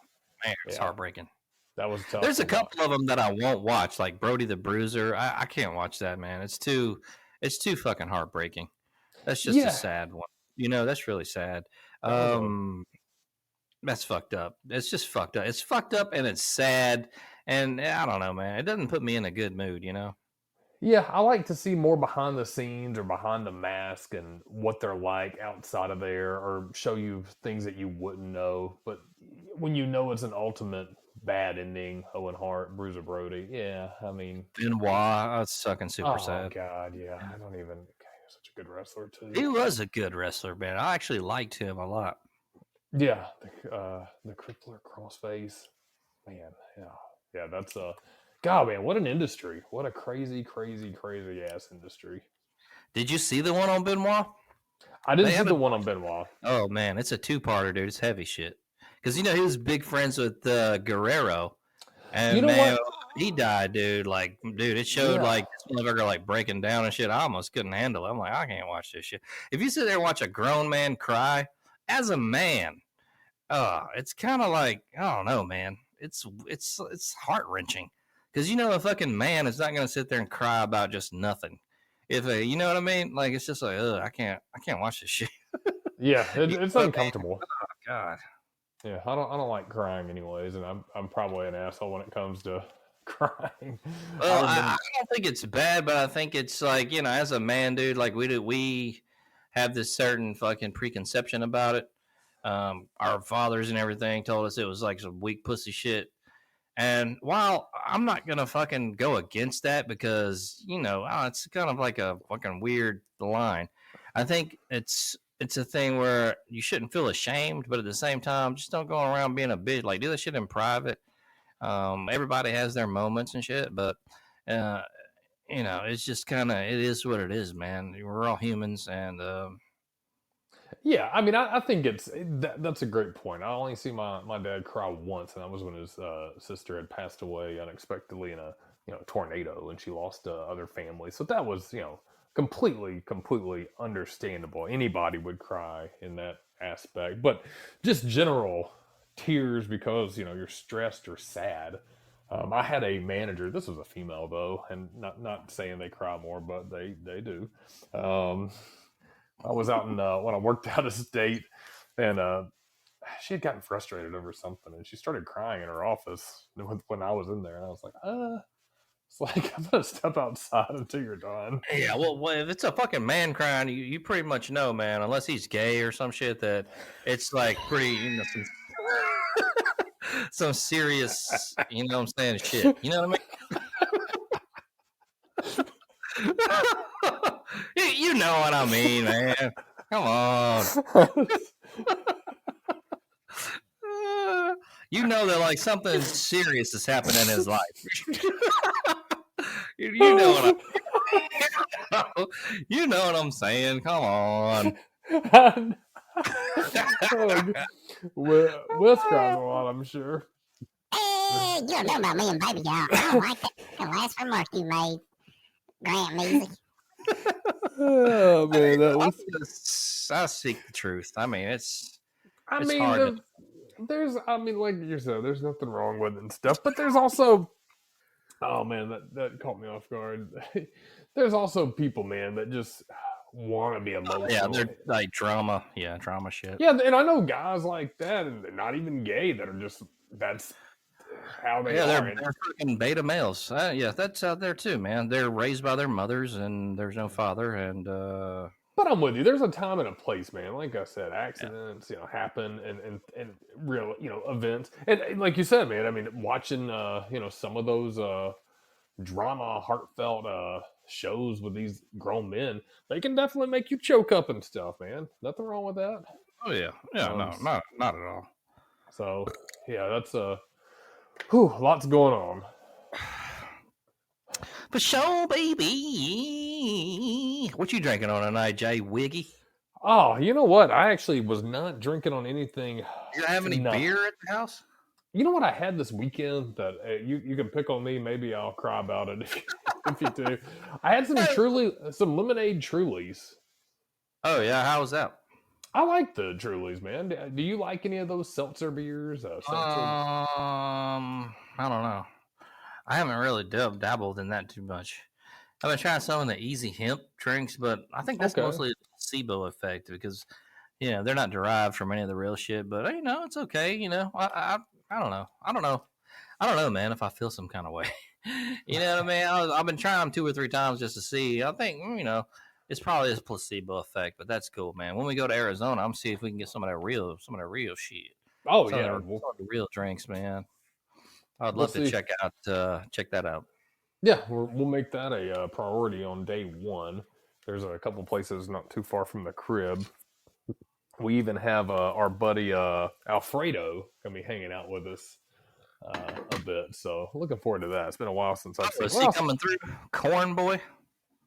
Man, it's heartbreaking. That was tough. There's a couple of them that I won't watch, like Brody the Bruiser. I can't watch that, man. It's too fucking heartbreaking. That's just a sad one. That's really sad. That's fucked up. It's just fucked up. It's fucked up and it's sad. And I don't know, man. It doesn't put me in a good mood, you know? Yeah, I like to see more behind the scenes or behind the mask and what they're like outside of there, or show you things that you wouldn't know. But when you know it's an ultimate bad ending, Owen Hart, Bruiser Brody, yeah, I mean, Benoit, that's fucking super oh sad. god, yeah, I don't even. Okay, he's such a good wrestler too. He was a good wrestler, man. I actually liked him a lot. Yeah, the crippler crossface, man. Yeah, that's God, man, what an industry! What a crazy, crazy, crazy ass industry. Did you see the one on Benoit? I didn't They see have the a- one on Benoit. Oh man, it's a two-parter, dude. It's heavy shit. Because he was big friends with Guerrero, You and know man, what? he died, dude. Like, dude, it showed Yeah. like this motherfucker like breaking down and shit. I almost couldn't handle it. I'm like, I can't watch this shit. If you sit there and watch a grown man cry as a man, it's kind of like I don't know, man. It's heart wrenching because a fucking man is not gonna sit there and cry about just nothing. If you know what I mean, like it's just like, I can't watch this shit. Yeah, You it's know what I mean? uncomfortable. Oh, God. Yeah, I don't like crying anyways, and I'm probably an asshole when it comes to crying. Well, I remember. I don't think it's bad, but I think it's like as a man, dude, like we have this certain fucking preconception about it. Our fathers and everything told us it was like some weak pussy shit. And while I'm not gonna fucking go against that because it's kind of like a fucking weird line. I think it's a thing where you shouldn't feel ashamed, but at the same time, just don't go around being a bitch. Like do that shit in private. Everybody has their moments and shit, but uh, it's just kind of it is what it is, man. We're all humans, and Yeah, I mean, I think that's a great point. I only see my dad cry once, and that was when his sister had passed away unexpectedly in a tornado, and she lost other family. So that was completely understandable. Anybody would cry in that aspect, but just general tears because you're stressed or sad. I had a manager. This was a female though, and not saying they cry more, but they do. I was out in when I worked out of state, and she had gotten frustrated over something, and she started crying in her office when I was in there, and I was like, it's like I'm gonna step outside until you're done. yeah, well, if it's a fucking man crying, you pretty much know, man, unless he's gay or some shit, that it's like pretty, some serious, what I'm saying, shit. You know what I mean? you know what I mean, man. Come on. You know that like something serious is happening in his life. you know what you know what I'm saying. Come on. Wes cries a lot, I'm sure. Hey, you don't know about me and Baby Girl. I don't like that last remark you made, Grant Music. Oh man, that was. I speak the truth. I mean, it's hard I mean, like you said, there's nothing wrong with it and stuff, but there's also, oh man, that caught me off guard. There's also people, man, that just want to be emotional. Yeah, they're like drama shit. Yeah, and I know guys like that, and they're not even gay, that are just that's how they are. They're freaking beta males. Yeah, that's out there too, man. They're raised by their mothers, and there's no father, and But I'm with you. There's a time and a place, man. Like I said, accidents, happen, and real, events. And like you said, man. I mean, watching, some of those drama, heartfelt shows with these grown men, they can definitely make you choke up and stuff, man. Nothing wrong with that. oh yeah, no, not at all. So yeah, that's lots going on. For sure, baby. What you drinking on tonight, Jay Wiggy? Oh, you know what? I actually was not drinking on anything. You have any beer at the house? You know what I had this weekend that you can pick on me. Maybe I'll cry about it if you do. I had some lemonade Trulies. Oh yeah, how was that? I like the Trulies, man. Do you like any of those seltzer beers? I don't know. I haven't really dabbled in that too much. I've been trying some of the easy hemp drinks, but I think that's mostly a placebo effect because they're not derived from any of the real shit. But it's okay. I don't know. I don't know, man. If I feel some kind of way, you know what I mean. I've been trying them 2 or 3 times just to see. I think it's probably a placebo effect, but that's cool, man. When we go to Arizona, I'm see if we can get some of that real shit. Oh Some of yeah, the, some of the real drinks, man. I'd we'll love to see. check that out. Yeah, we'll make that a priority on day one. There's a couple places not too far from the crib. We even have our buddy Alfredo gonna be hanging out with us a bit. So looking forward to that. It's been a while since I've seen. Is he coming through? Corn boy.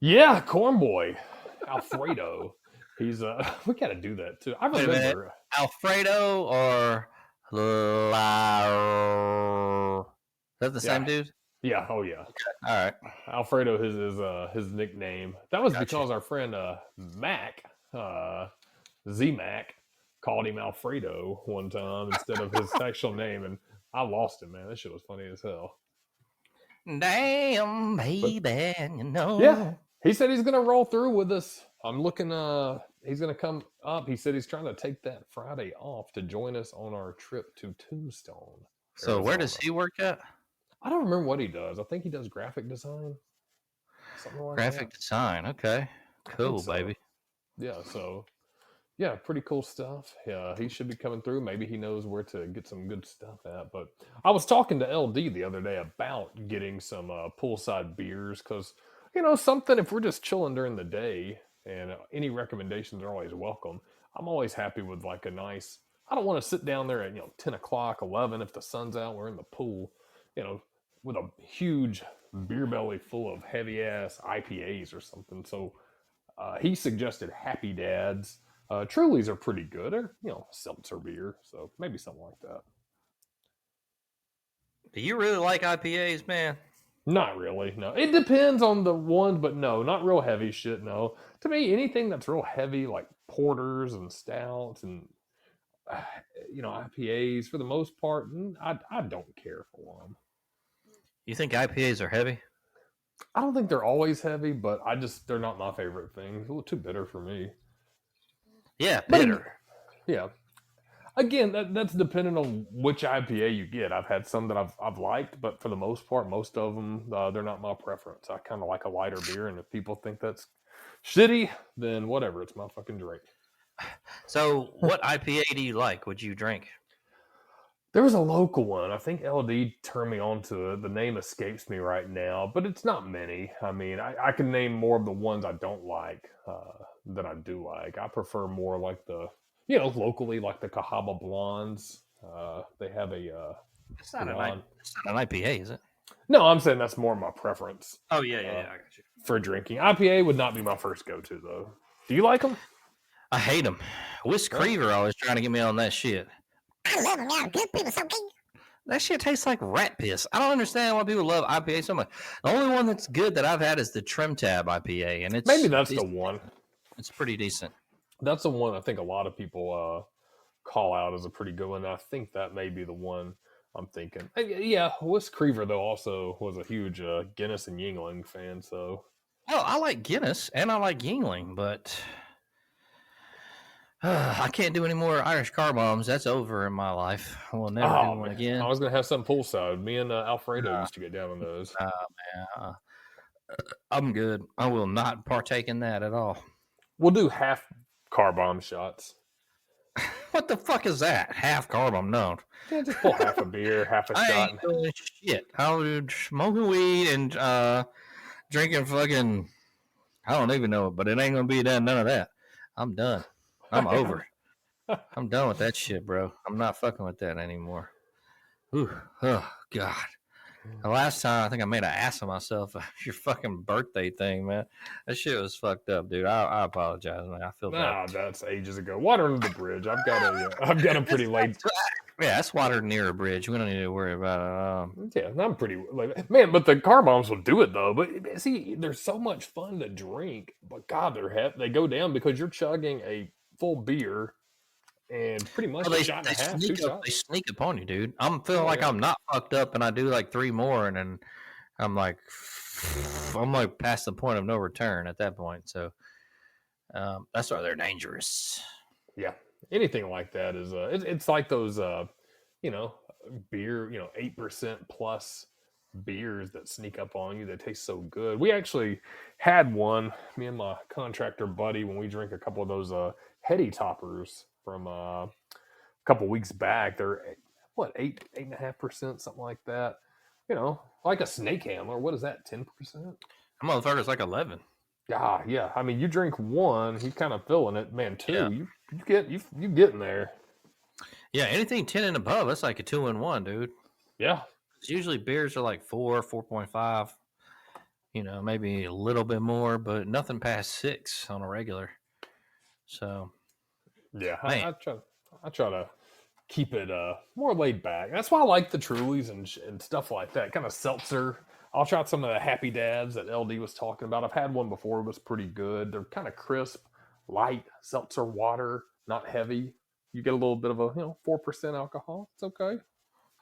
Yeah, Corn Boy, Alfredo. He's we got to do that too. I Wait a minute. remember Alfredo or Lar? Is that the same dude? Yeah. Oh yeah. All right. Alfredo is his nickname. That was Gotcha. because our friend Mac Z-Mac called him Alfredo one time instead of his actual name, and I lost him, man. That shit was funny as hell. Damn, baby, Yeah, he said he's gonna roll through with us. I'm looking. He's gonna come up. He said he's trying to take that Friday off to join us on our trip to Tombstone. So Arizona. where does he work at? I don't remember what he does. I think he does graphic design. Something like Graphic that. design. Okay, cool, so. baby. Yeah. So. Yeah, pretty cool stuff. Yeah, he should be coming through. Maybe he knows where to get some good stuff at. But I was talking to LD the other day about getting some poolside beers because, something if we're just chilling during the day and any recommendations are always welcome. I'm always happy with like a nice, I don't want to sit down there at, 10 o'clock, 11 if the sun's out, we're in the pool, with a huge beer belly full of heavy ass IPAs or something. So he suggested Happy Dads. Trulies are pretty good. Or, seltzer beer. So maybe something like that. Do you really like IPAs, man? Not really. No. It depends on the one, but no, not real heavy shit. No. To me, anything that's real heavy, like porters and stouts and, IPAs, for the most part, I don't care for them. You think IPAs are heavy? I don't think they're always heavy, but they're not my favorite thing. It's a little too bitter for me. Yeah, bitter. Yeah. Again, that's dependent on which IPA you get. I've had some that I've liked, but for the most part, most of them, they're not my preference. I kind of like a lighter beer, and if people think that's shitty, then whatever. It's my fucking drink. So what IPA do you like? Would you drink? There was a local one. I think LD turned me on to it. The name escapes me right now, but it's not many. I mean, I can name more of the ones I don't like than I do like. I prefer more like the, locally, like the Cahaba Blondes. They have a... It's not an IPA, is it? No, I'm saying that's more my preference. Oh, yeah, I got you. For drinking. IPA would not be my first go-to, though. Do you like them? I hate them. Whis Creever always trying to get me on that shit. I love them. Yeah, good people, so good. That shit tastes like rat piss. I don't understand why people love IPA so much. The only one that's good that I've had is the Trim Tab IPA, and maybe that's the one. It's pretty decent. That's the one I think a lot of people call out as a pretty good one. I think that may be the one I'm thinking. Yeah, Whis Creever though also was a huge Guinness and Yingling fan. So, well, I like Guinness and I like Yingling, but I can't do any more Irish car bombs. That's over in my life. I will never do one again. I was gonna have some poolside. Me and Alfredo used to get down on those. Man, I'm good. I will not partake in that at all. We'll do half car bomb shots. What the fuck is that? Half car bomb? No. Yeah, just pull half a beer, half a shot. I ain't doing shit. I'm smoking weed and drinking fucking. I don't even know, but it ain't gonna be none of that. I'm done. I'm over. I'm done with that shit, bro. I'm not fucking with that anymore. Ooh, oh God. The last time I think I made an ass of myself your fucking birthday thing, man. That shit was fucked up, dude. I apologize, man. I feel bad. That's ages ago. Water under the bridge. I've got a pretty late. Yeah, that's water near a bridge. We don't need to worry about it. Yeah, I'm pretty man, but the car bombs will do it though. But see, they're so much fun to drink. But God, they go down because you're chugging a full beer. And pretty much they sneak upon you, dude. I'm feeling like I'm not fucked up, and I do like 3 more, and then I'm like past the point of no return at that point. So that's why they're dangerous. Yeah, anything like that is it's like those beer 8% plus beers that sneak up on you that taste so good. We actually had one, me and my contractor buddy, when we drink a couple of those heady toppers from a couple weeks back. They're what 8.5%, something like that. Like a snake handler. What is that? 10%? That motherfucker's like 11. Yeah. I mean, you drink one, you kind of feeling it. Man, two, Yeah. you get in there. Yeah, anything 10 and above, that's like a 2-in-1, dude. Yeah. Usually beers are like 4, 4.5. Maybe a little bit more, but nothing past 6 on a regular. So, Yeah, man. I try to keep it more laid back. That's why I like the Trulies and stuff like that. Kind of seltzer. I'll try some of the Happy Dads that LD was talking about. I've had one before. It was pretty good. They're kind of crisp, light, seltzer water, not heavy. You get a little bit of a 4% alcohol. It's okay.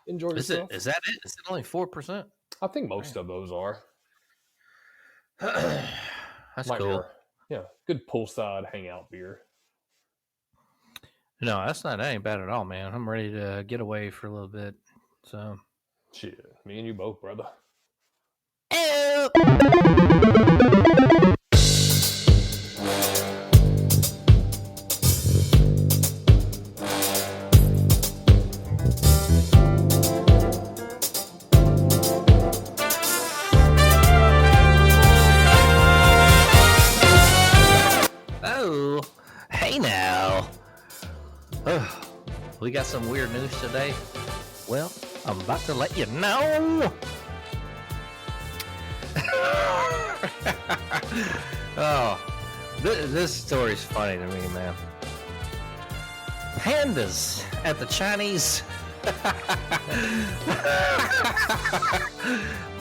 Enjoy yourself. Is that it? Is it only 4%? I think most of those are. That's Might be cool. good poolside hangout beer. No, that ain't bad at all, man. I'm ready to get away for a little bit. So, shit, me and you both, brother. Ew. Oh, hey now. We got some weird news today. Well, I'm about to let you know. This story's funny to me, man. Pandas at the Chinese.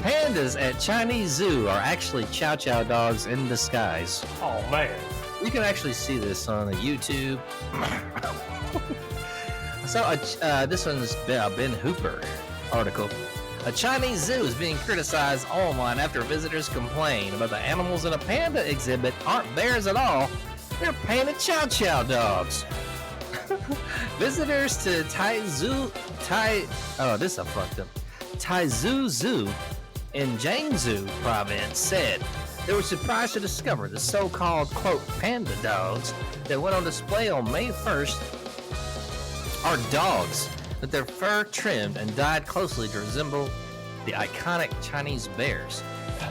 Pandas at Chinese zoo are actually chow chow dogs in disguise. Oh man. You can actually see this on YouTube. So this one's a Ben Hooper article. A Chinese zoo is being criticized online after visitors complain about the animals in a panda exhibit aren't bears at all. They're painted chow chow dogs. Visitors to Taizu Zoo in Jiangsu province said they were surprised to discover the so-called, quote, panda dogs that went on display on May 1st are dogs with their fur trimmed and dyed closely to resemble the iconic Chinese bears.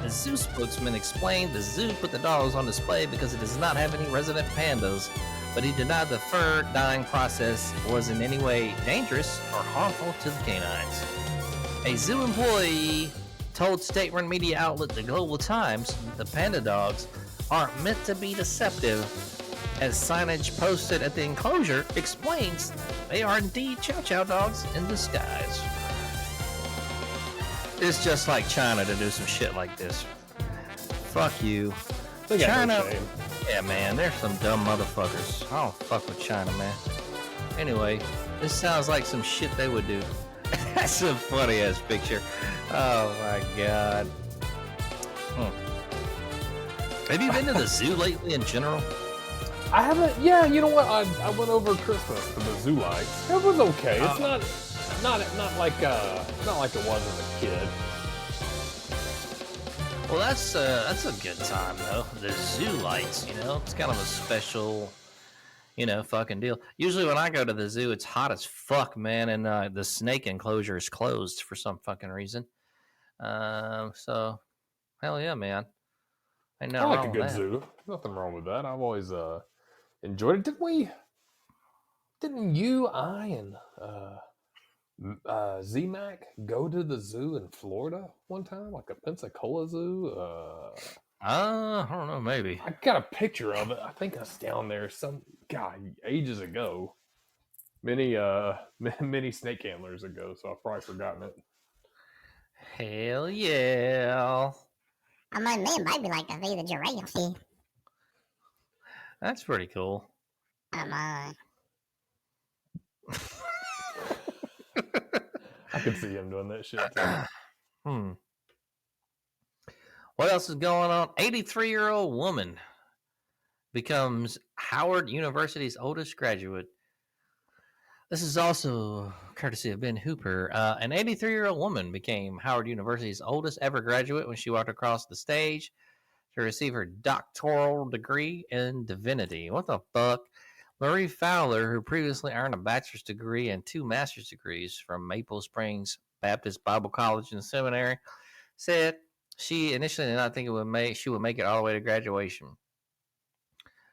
The zoo spokesman explained the zoo put the dogs on display because it does not have any resident pandas, but he denied the fur dyeing process was in any way dangerous or harmful to the canines. A zoo employee told state-run media outlet The Global Times the panda dogs aren't meant to be deceptive, as signage posted at the enclosure explains they are indeed chow chow dogs in disguise. It's just like China to do some shit like this. Fuck you. China, yeah, man, they're some dumb motherfuckers. I don't fuck with China, man. Anyway, this sounds like some shit they would do. That's a funny ass picture. Oh my god. Have you been to the zoo lately in general? I haven't. Yeah, you know what? I went over Christmas to the zoo lights. It was okay. It's not like it was as a kid. Well, that's a good time though. The zoo lights, it's kind of a special, fucking deal. Usually when I go to the zoo, it's hot as fuck, man, and the snake enclosure is closed for some fucking reason. So hell yeah, man. Ain't nothing I like wrong a with good that. zoo. Nothing wrong with that. I've always enjoyed it. Didn't you, I, and Z-Mac go to the zoo in Florida one time, like a Pensacola zoo? I don't know, maybe. I got a picture of it. I think it's down there ages ago. Many snake handlers ago, so I've probably forgotten it. Hell yeah. I mean, me and baby like to see the giraffe. That's pretty cool. I could see him doing that shit too. What else is going on? 83-year-old woman becomes Howard University's oldest graduate. This is also courtesy of Ben Hooper. An 83-year-old woman became Howard University's oldest ever graduate when she walked across the stage to receive her doctoral degree in divinity. What the fuck? Marie Fowler, who previously earned a bachelor's degree and 2 master's degrees from Maple Springs Baptist Bible College and Seminary, said she initially did not think she would make it all the way to graduation.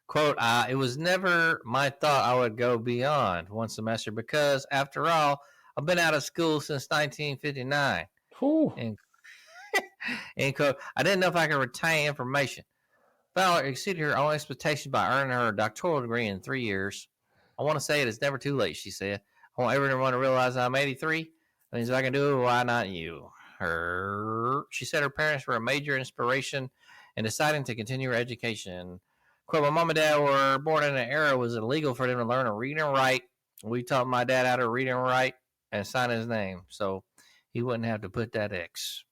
Quote, it was never my thought I would go beyond one semester because, after all, I've been out of school since 1959. Whew. End quote. I didn't know if I could retain information. Fowler exceeded her own expectations by earning her doctoral degree in 3 years. I want to say it is never too late, she said. I want everyone to realize I'm 83. That means if I can do it, why not you? She said her parents were a major inspiration in deciding to continue her education. Quote, my mom and dad were born in an era it was illegal for them to learn to read and write. We taught my dad how to read and write and sign his name, so he wouldn't have to put that X.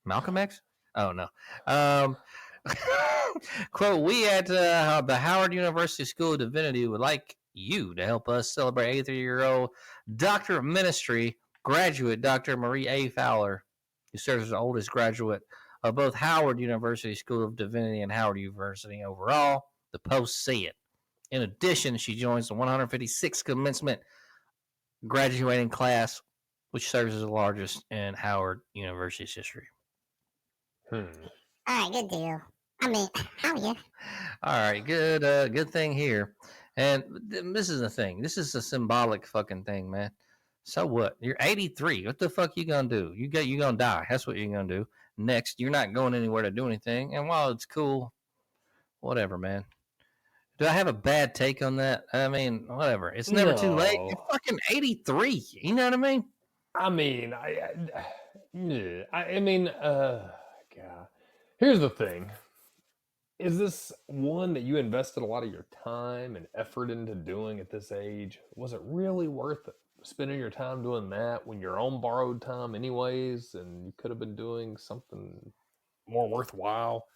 Malcolm X? Oh, no. Quote, we at the Howard University School of Divinity would like you to help us celebrate 83-year-old Doctor of Ministry graduate Dr. Marie A. Fowler, who serves as the oldest graduate of both Howard University School of Divinity and Howard University overall, the Post said. In addition, she joins the 156th commencement graduating class, which serves as the largest in Howard University's history. All right, good deal. I mean, how are you? All right, good thing here. And this is the thing. This is a symbolic fucking thing, man. So what? You're 83. What the fuck you gonna do? You gonna die. That's what you're gonna do. Next, you're not going anywhere to do anything. And while it's cool, whatever, man. Do I have a bad take on that? I mean, whatever. It's never too late. You're fucking 83. You know what I mean? I mean, God. Here's the thing. Is this one that you invested a lot of your time and effort into doing at this age? Was it really worth it? Spending your time doing that when you're on borrowed time anyways, and you could have been doing something more worthwhile?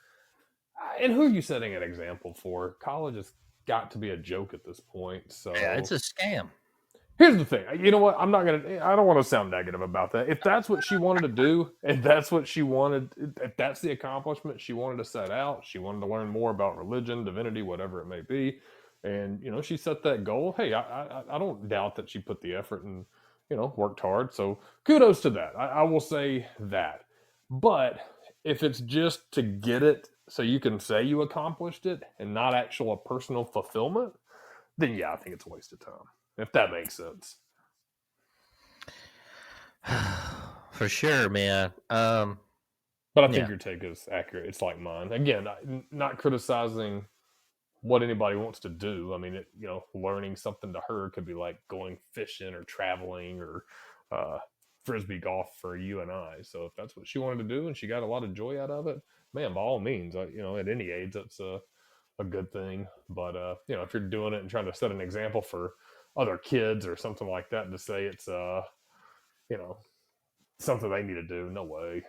And who are you setting an example for? College has got to be a joke at this point. So Yeah, it's a scam. here's the thing. You know what? I don't want to sound negative about that. If that's what she wanted to do, and that's what she wanted, if that's the accomplishment she wanted to set out, she wanted to learn more about religion, divinity, whatever it may be. And, she set that goal. Hey, I don't doubt that she put the effort and, worked hard. So kudos to that. I will say that. But if it's just to get it so you can say you accomplished it and not actual personal fulfillment, then yeah, I think it's a waste of time, if that makes sense. For sure, man. But I think your take is accurate. It's like mine. Again, not criticizing what anybody wants to do. I mean, learning something to her could be like going fishing or traveling or frisbee golf for you and I. So if that's what she wanted to do and she got a lot of joy out of it, man, by all means, at any age, that's a good thing. But if you're doing it and trying to set an example for other kids or something like that, to say it's something they need to do, no way.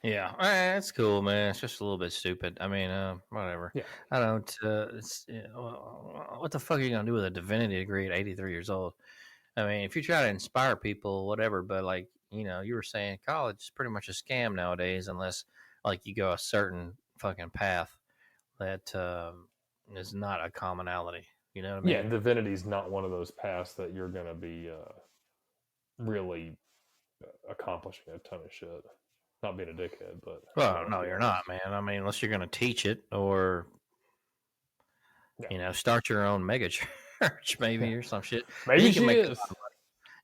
Yeah, that's cool, man. It's just a little bit stupid. I mean, whatever. Yeah. I don't. What the fuck are you gonna do with a divinity degree at 83 years old? I mean, if you try to inspire people, whatever. But like, you were saying, college is pretty much a scam nowadays, unless like you go a certain fucking path that is not a commonality. You know what I mean? Yeah, divinity is not one of those paths that you're gonna be really accomplishing a ton of shit. Not being a dickhead, but no, you're not, man. I mean, unless you're going to teach it or start your own mega church, maybe, or some shit. Maybe she is.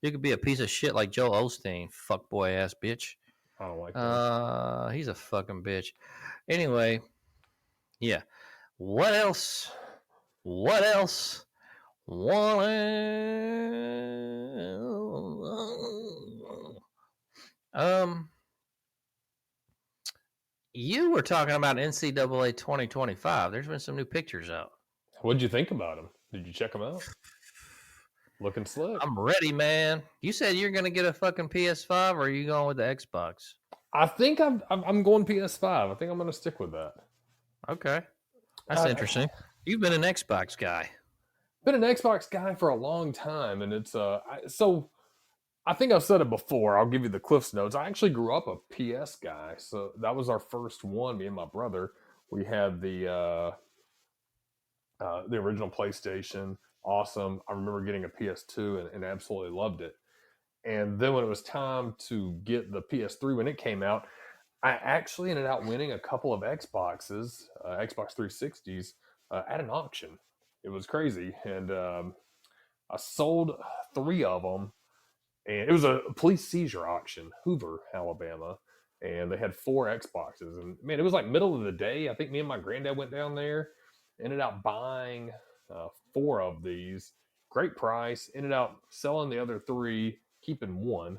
You could be a piece of shit like Joel Osteen, fuckboy ass bitch. I don't like that. He's a fucking bitch. Anyway, yeah. What else? You were talking about NCAA 2025. There's been some new pictures out. What'd you think about them? Did you check them out? Looking slick. I'm ready, man. You said you're going to get a fucking PS5, or are you going with the Xbox? I think I'm going PS5. I think I'm going to stick with that. Okay. That's interesting. You've been an Xbox guy. Been an Xbox guy for a long time, and it's so I think I've said it before. I'll give you the Cliff's Notes. I actually grew up a PS guy, so that was our first one. Me and my brother, we had the original PlayStation. Awesome. I remember getting a PS2 and absolutely loved it. And then when it was time to get the PS3 when it came out, I actually ended up winning a couple of Xboxes, Xbox 360s, at an auction. It was crazy, and I sold 3 of them, and it was a police seizure auction, Hoover, Alabama, and they had 4 Xboxes, and man, it was like middle of the day. I think me and my granddad went down there, ended up buying 4 of these, great price. Ended up selling the other 3, keeping 1,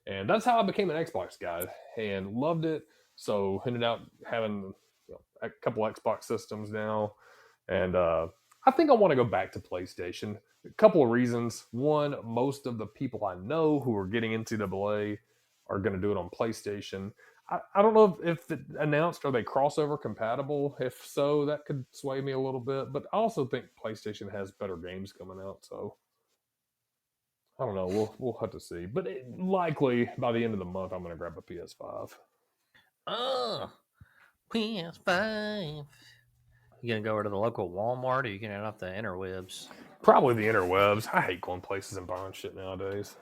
and that's how I became an Xbox guy and loved it. So ended up having a couple Xbox systems now, and I think I want to go back to PlayStation. A couple of reasons. One, most of the people I know who are getting NCAA are going to do it on PlayStation. I don't know if it announced, are they crossover compatible? If so, that could sway me a little bit. But I also think PlayStation has better games coming out. So I don't know. We'll have to see. But likely by the end of the month, I'm going to grab a PS5. Oh, PS5. You gonna go over to the local Walmart, or you gonna get off the interwebs? Probably the interwebs. I hate going places and buying shit nowadays.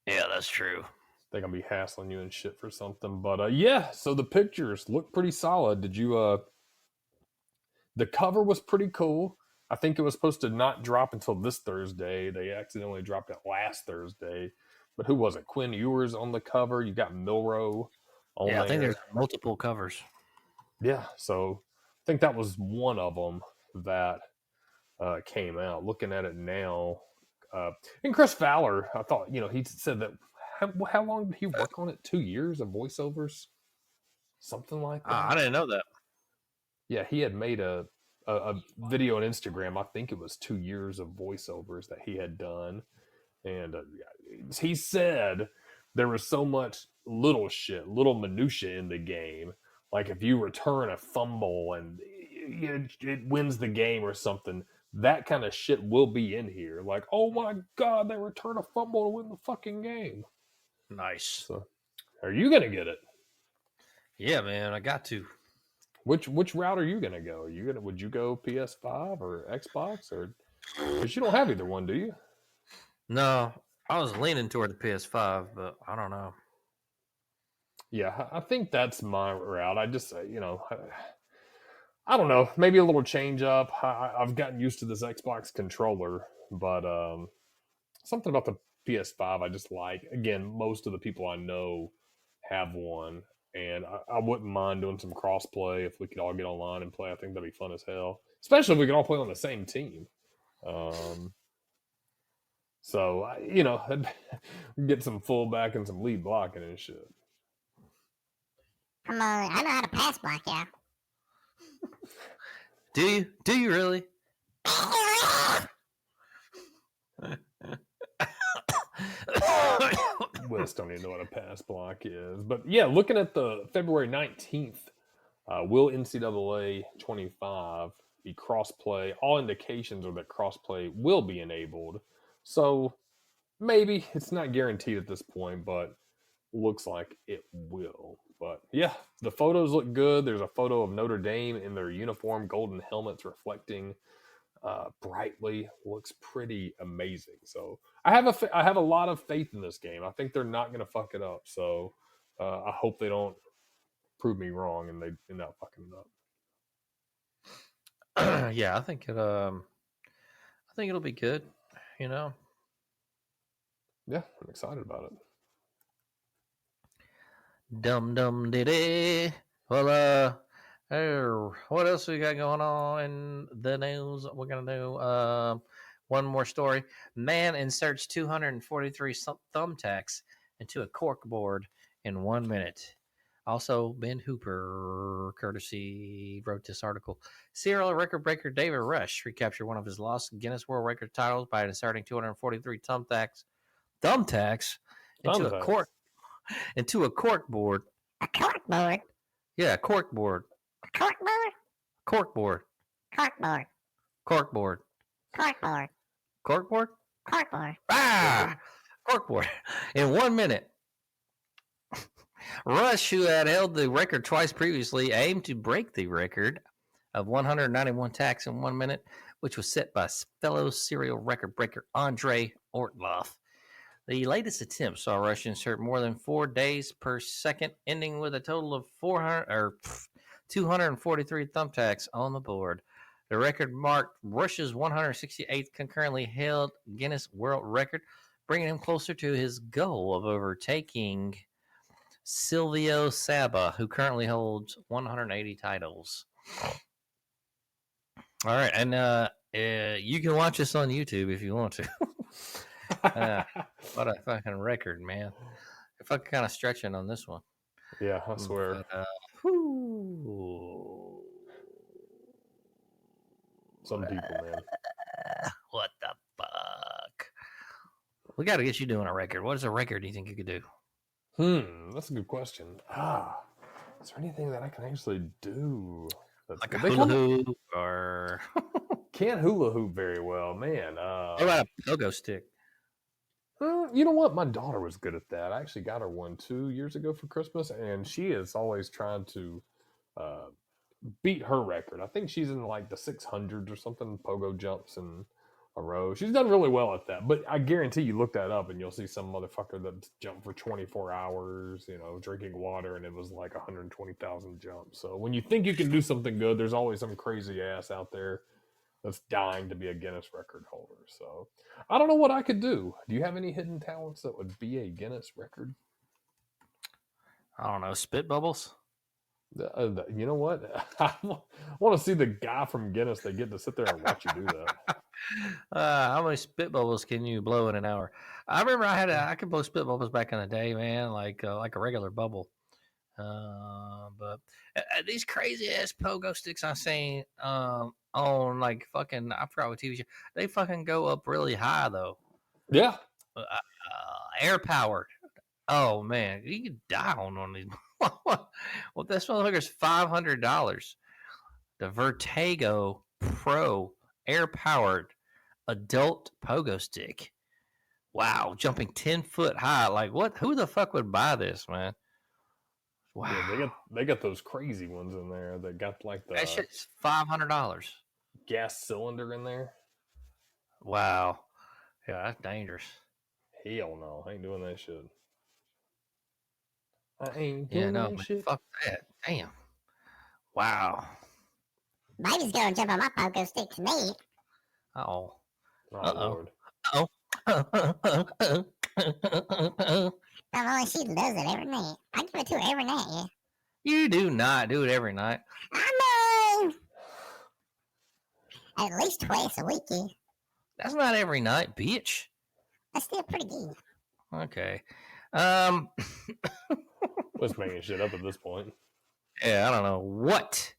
Yeah, that's true. They're gonna be hassling you and shit for something. But yeah, so the pictures look pretty solid. Did you the cover was pretty cool. I think it was supposed to not drop until this Thursday. They accidentally dropped it last Thursday. But who was it? Quinn Ewers on the cover. You got Milrow on there. I think there's multiple covers. Yeah, so I think that was one of them that came out. Looking at it now, and Chris Fowler, I thought, he said that. How long did he work on it? 2 years of voiceovers, something like that. I didn't know that. Yeah, he had made a video on Instagram. I think it was 2 years of voiceovers that he had done, and he said there was so much little shit, little minutia in the game. Like if you return a fumble and it wins the game or something, that kind of shit will be in here. Like, oh my god, they return a fumble to win the fucking game. Nice. So, are you gonna get it? Yeah, man, I got to. Which route are you gonna go? Would you go PS5 or Xbox, or because you don't have either one, do you? No, I was leaning toward the PS5, but I don't know. Yeah, I think that's my route. I just, I don't know. Maybe a little change up. I've gotten used to this Xbox controller, but something about the PS5 I just like. Again, most of the people I know have one, and I wouldn't mind doing some crossplay if we could all get online and play. I think that'd be fun as hell, especially if we could all play on the same team. So, get some fullback and some lead blocking and shit. Come on, I know how to pass block, yeah. Do you? Do you really? Whis don't even know what a pass block is. But yeah, looking at the February 19th, will NCAA 25 be crossplay? All indications are that crossplay will be enabled. So maybe it's not guaranteed at this point, but looks like it will. But yeah, the photos look good. There's a photo of Notre Dame in their uniform, golden helmets reflecting brightly. Looks pretty amazing. So I have a lot of faith in this game. I think they're not going to fuck it up. So I hope they don't prove me wrong and they end up fucking it up. Yeah, I think it'll be good. Yeah, I'm excited about it. Dum diddy. Well, what else we got going on in the news? We're gonna do one more story. Man inserts 243 thumbtacks into a cork board in 1 minute. Also, Ben Hooper, courtesy, wrote this article. Serial record breaker David Rush recaptured one of his lost Guinness World Record titles by inserting 243 thumbtacks into a cork. Into a cork board. A cork board? Yeah, a cork board. A cork board? Cork board. Corkboard. Corkboard. Corkboard. Corkboard? Corkboard. Ah! Corkboard. In 1 minute. Rush, who had held the record twice previously, aimed to break the record of 191 tacks in 1 minute, which was set by fellow serial record breaker Andre Ortloff. The latest attempt saw Rush insert more than 4 days per second, ending with a total of 243 thumbtacks on the board. The record marked Rush's 168th concurrently held Guinness World Record, bringing him closer to his goal of overtaking Silvio Saba, who currently holds 180 titles. All right, and you can watch this on YouTube if you want to. What a fucking record, man! You're fucking kind of stretching on this one. Yeah, I swear. But, Some people, man. what the fuck? We got to get you doing a record. What is a record you think you could do? That's a good question. Is there anything that I can actually do? Like a hula hoop or... Can't hula hoop very well, man. What about a pogo stick? You know what? My daughter was good at that. I actually got her one 2 years ago for Christmas, and she is always trying to beat her record. I think she's in like the 600s or something, pogo jumps in a row. She's done really well at that, but I guarantee you look that up and you'll see some motherfucker that jumped for 24 hours, drinking water, and it was like 120,000 jumps. So when you think you can do something good, there's always some crazy ass out there that's dying to be a Guinness record holder. So I don't know what I could do. Do you have any hidden talents that would be a Guinness record? I don't know. Spit bubbles? You know what? I want to see the guy from Guinness that get to sit there and watch you do that. How many spit bubbles can you blow in an hour? I remember I could blow spit bubbles back in the day, man, like a regular bubble. But these crazy ass pogo sticks I seen on like fucking, I forgot what TV show, they fucking go up really high though. Yeah. Air powered. Oh man, you could die on these. Well, this motherfucker's $500. The Vertigo Pro air powered adult pogo stick. Wow, jumping 10 foot high. Like what? Who the fuck would buy this, man? Wow. Yeah, they got those crazy ones in there that got like the that shit's $500. Gas cylinder in there. Wow. Yeah, that's dangerous. Hell no, I ain't doing that shit. I ain't doing that man, shit. Fuck that. Damn. Wow. Baby's gonna jump on my pogo stick tonight. Uh-oh. Lord. Uh-oh. Not only she does it every night. I give it to her every night, yeah. You do not do it every night. I mean, at least twice a week, yeah. That's not every night, bitch. That's still pretty good. Okay. Let's making shit up at this point. Yeah, I don't know what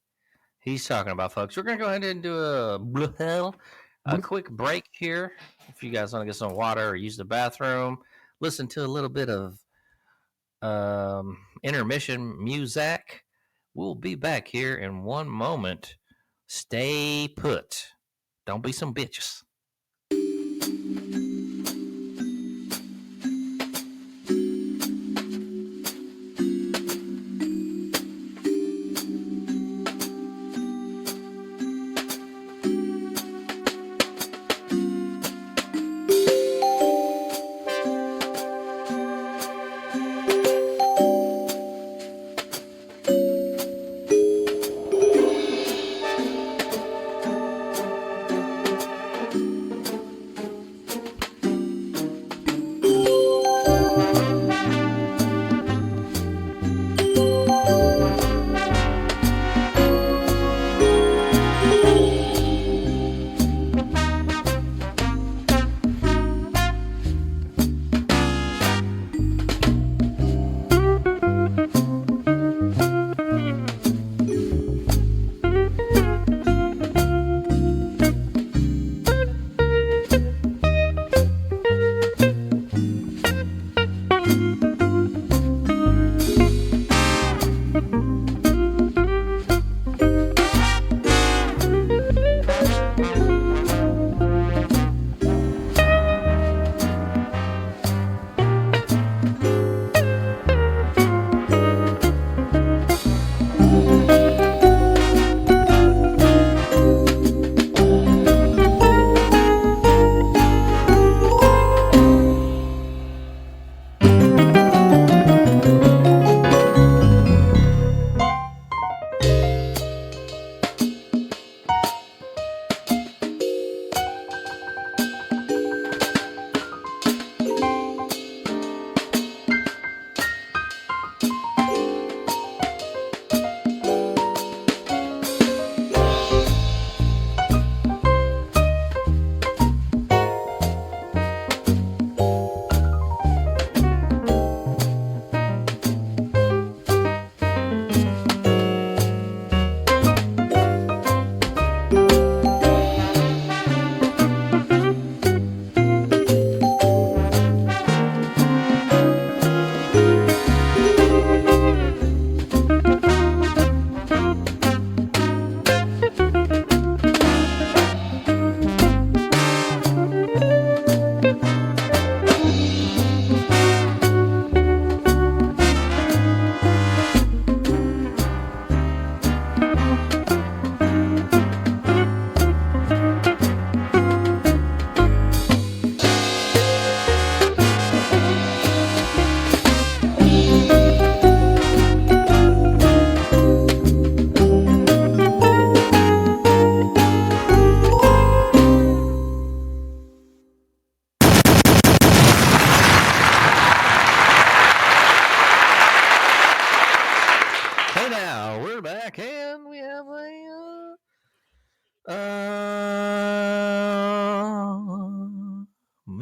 he's talking about, folks. We're gonna go ahead and do a quick break here. If you guys want to get some water or use the bathroom, listen to a little bit of intermission music. We'll be back here in 1 moment. Stay put. Don't be some bitches.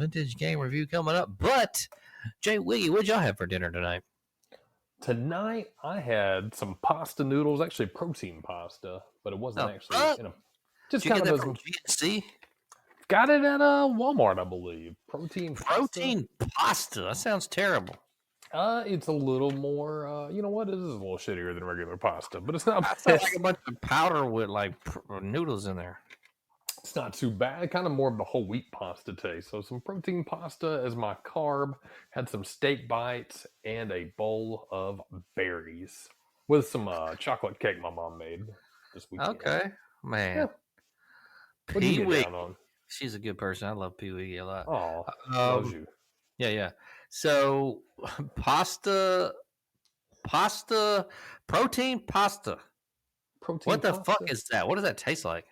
vintage game review coming up. But Jay Wiggy, what'd y'all have for dinner tonight? Tonight I had some pasta noodles, actually protein pasta, but it wasn't actually in a. Just Did you kind get of that from GNC? got it at Walmart, I believe. Protein pasta. That sounds terrible. It's a little more. You know what? It is a little shittier than regular pasta, but it's not. I felt like a bunch of powder with like noodles in there. It's not too bad. Kind of more of the whole wheat pasta taste. So some protein pasta as my carb. Had some steak bites and a bowl of berries with some chocolate cake my mom made this weekend. Okay, man. Yeah. What did you get down on? She's a good person. I love Pee Wee a lot. Oh, loves you. Yeah. So pasta, protein pasta. What the fuck is that? What does that taste like?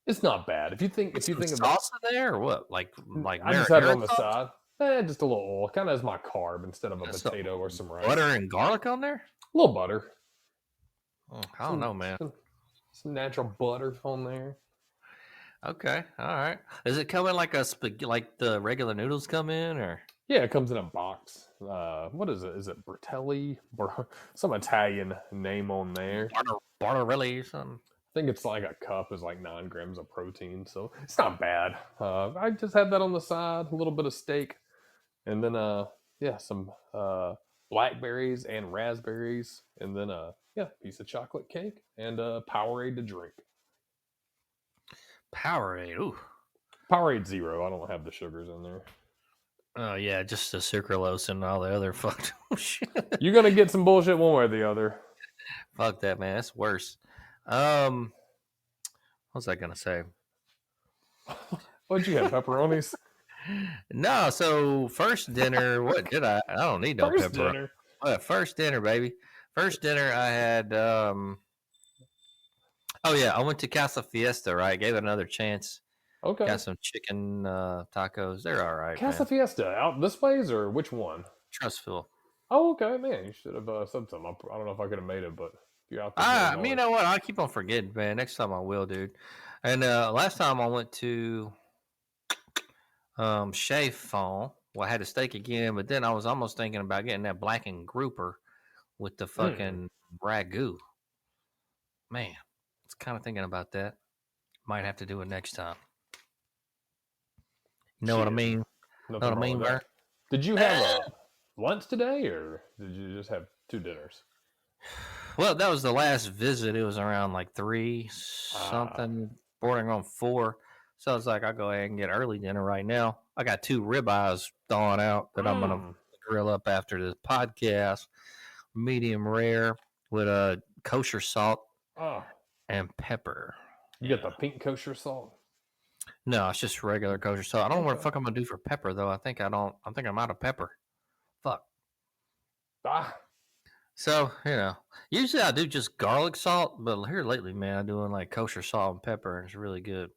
It's not bad. If you think of salsa there or what? Like I just have it on the side. Just a little oil, kind of as my carb instead of a potato or some rice. Butter and garlic on there? A little butter. I don't know, man. Some natural butter on there. Okay, all right. Does it come in like a like the regular noodles come in, or? Yeah, it comes in a box. What is it? Is it Bertelli? Some Italian name on there. Bartarelli or something. I think it's like a cup is like 9 grams of protein, so it's not bad. I just had that on the side, a little bit of steak, and then some blackberries and raspberries, and then piece of chocolate cake and Powerade to drink. Powerade, ooh. Powerade Zero. I don't have the sugars in there. Oh yeah, just the sucralose and all the other fucked shit. You're gonna get some bullshit one way or the other. Fuck that, man. That's worse. What was I gonna say? What'd you have? Pepperonis? No. So first dinner. What did I? I don't need no pepperoni. First dinner, baby. First dinner, I had. Oh yeah, I went to Casa Fiesta. Right, gave it another chance. Okay. Got some chicken tacos. They're all right. Casa Fiesta out this ways or which one? Trustville. Oh, okay, man. You should have said something. I don't know if I could have made it, but if you're out there. You know what? I keep on forgetting, man. Next time I will, dude. And last time I went to Chez Fond. Well, I had a steak again, but then I was almost thinking about getting that blackened grouper with the fucking ragu. Man, it's kind of thinking about that. Might have to do it next time. You know what I mean? Know what I mean, bro? Did you have lunch today, or did you just have 2 dinners? Well, that was the last visit. It was around like 3 something, bordering on 4. So I was like, I'll go ahead and get early dinner right now. I got 2 ribeyes thawing out that I'm gonna grill up after the podcast. Medium rare with a kosher salt and pepper. You get the pink kosher salt? No, it's just regular kosher salt. I don't know what the fuck I'm gonna do for pepper though. I think I'm out of pepper. Fuck. So, usually I do just garlic salt, but here lately, man, I'm doing like kosher salt and pepper, and it's really good.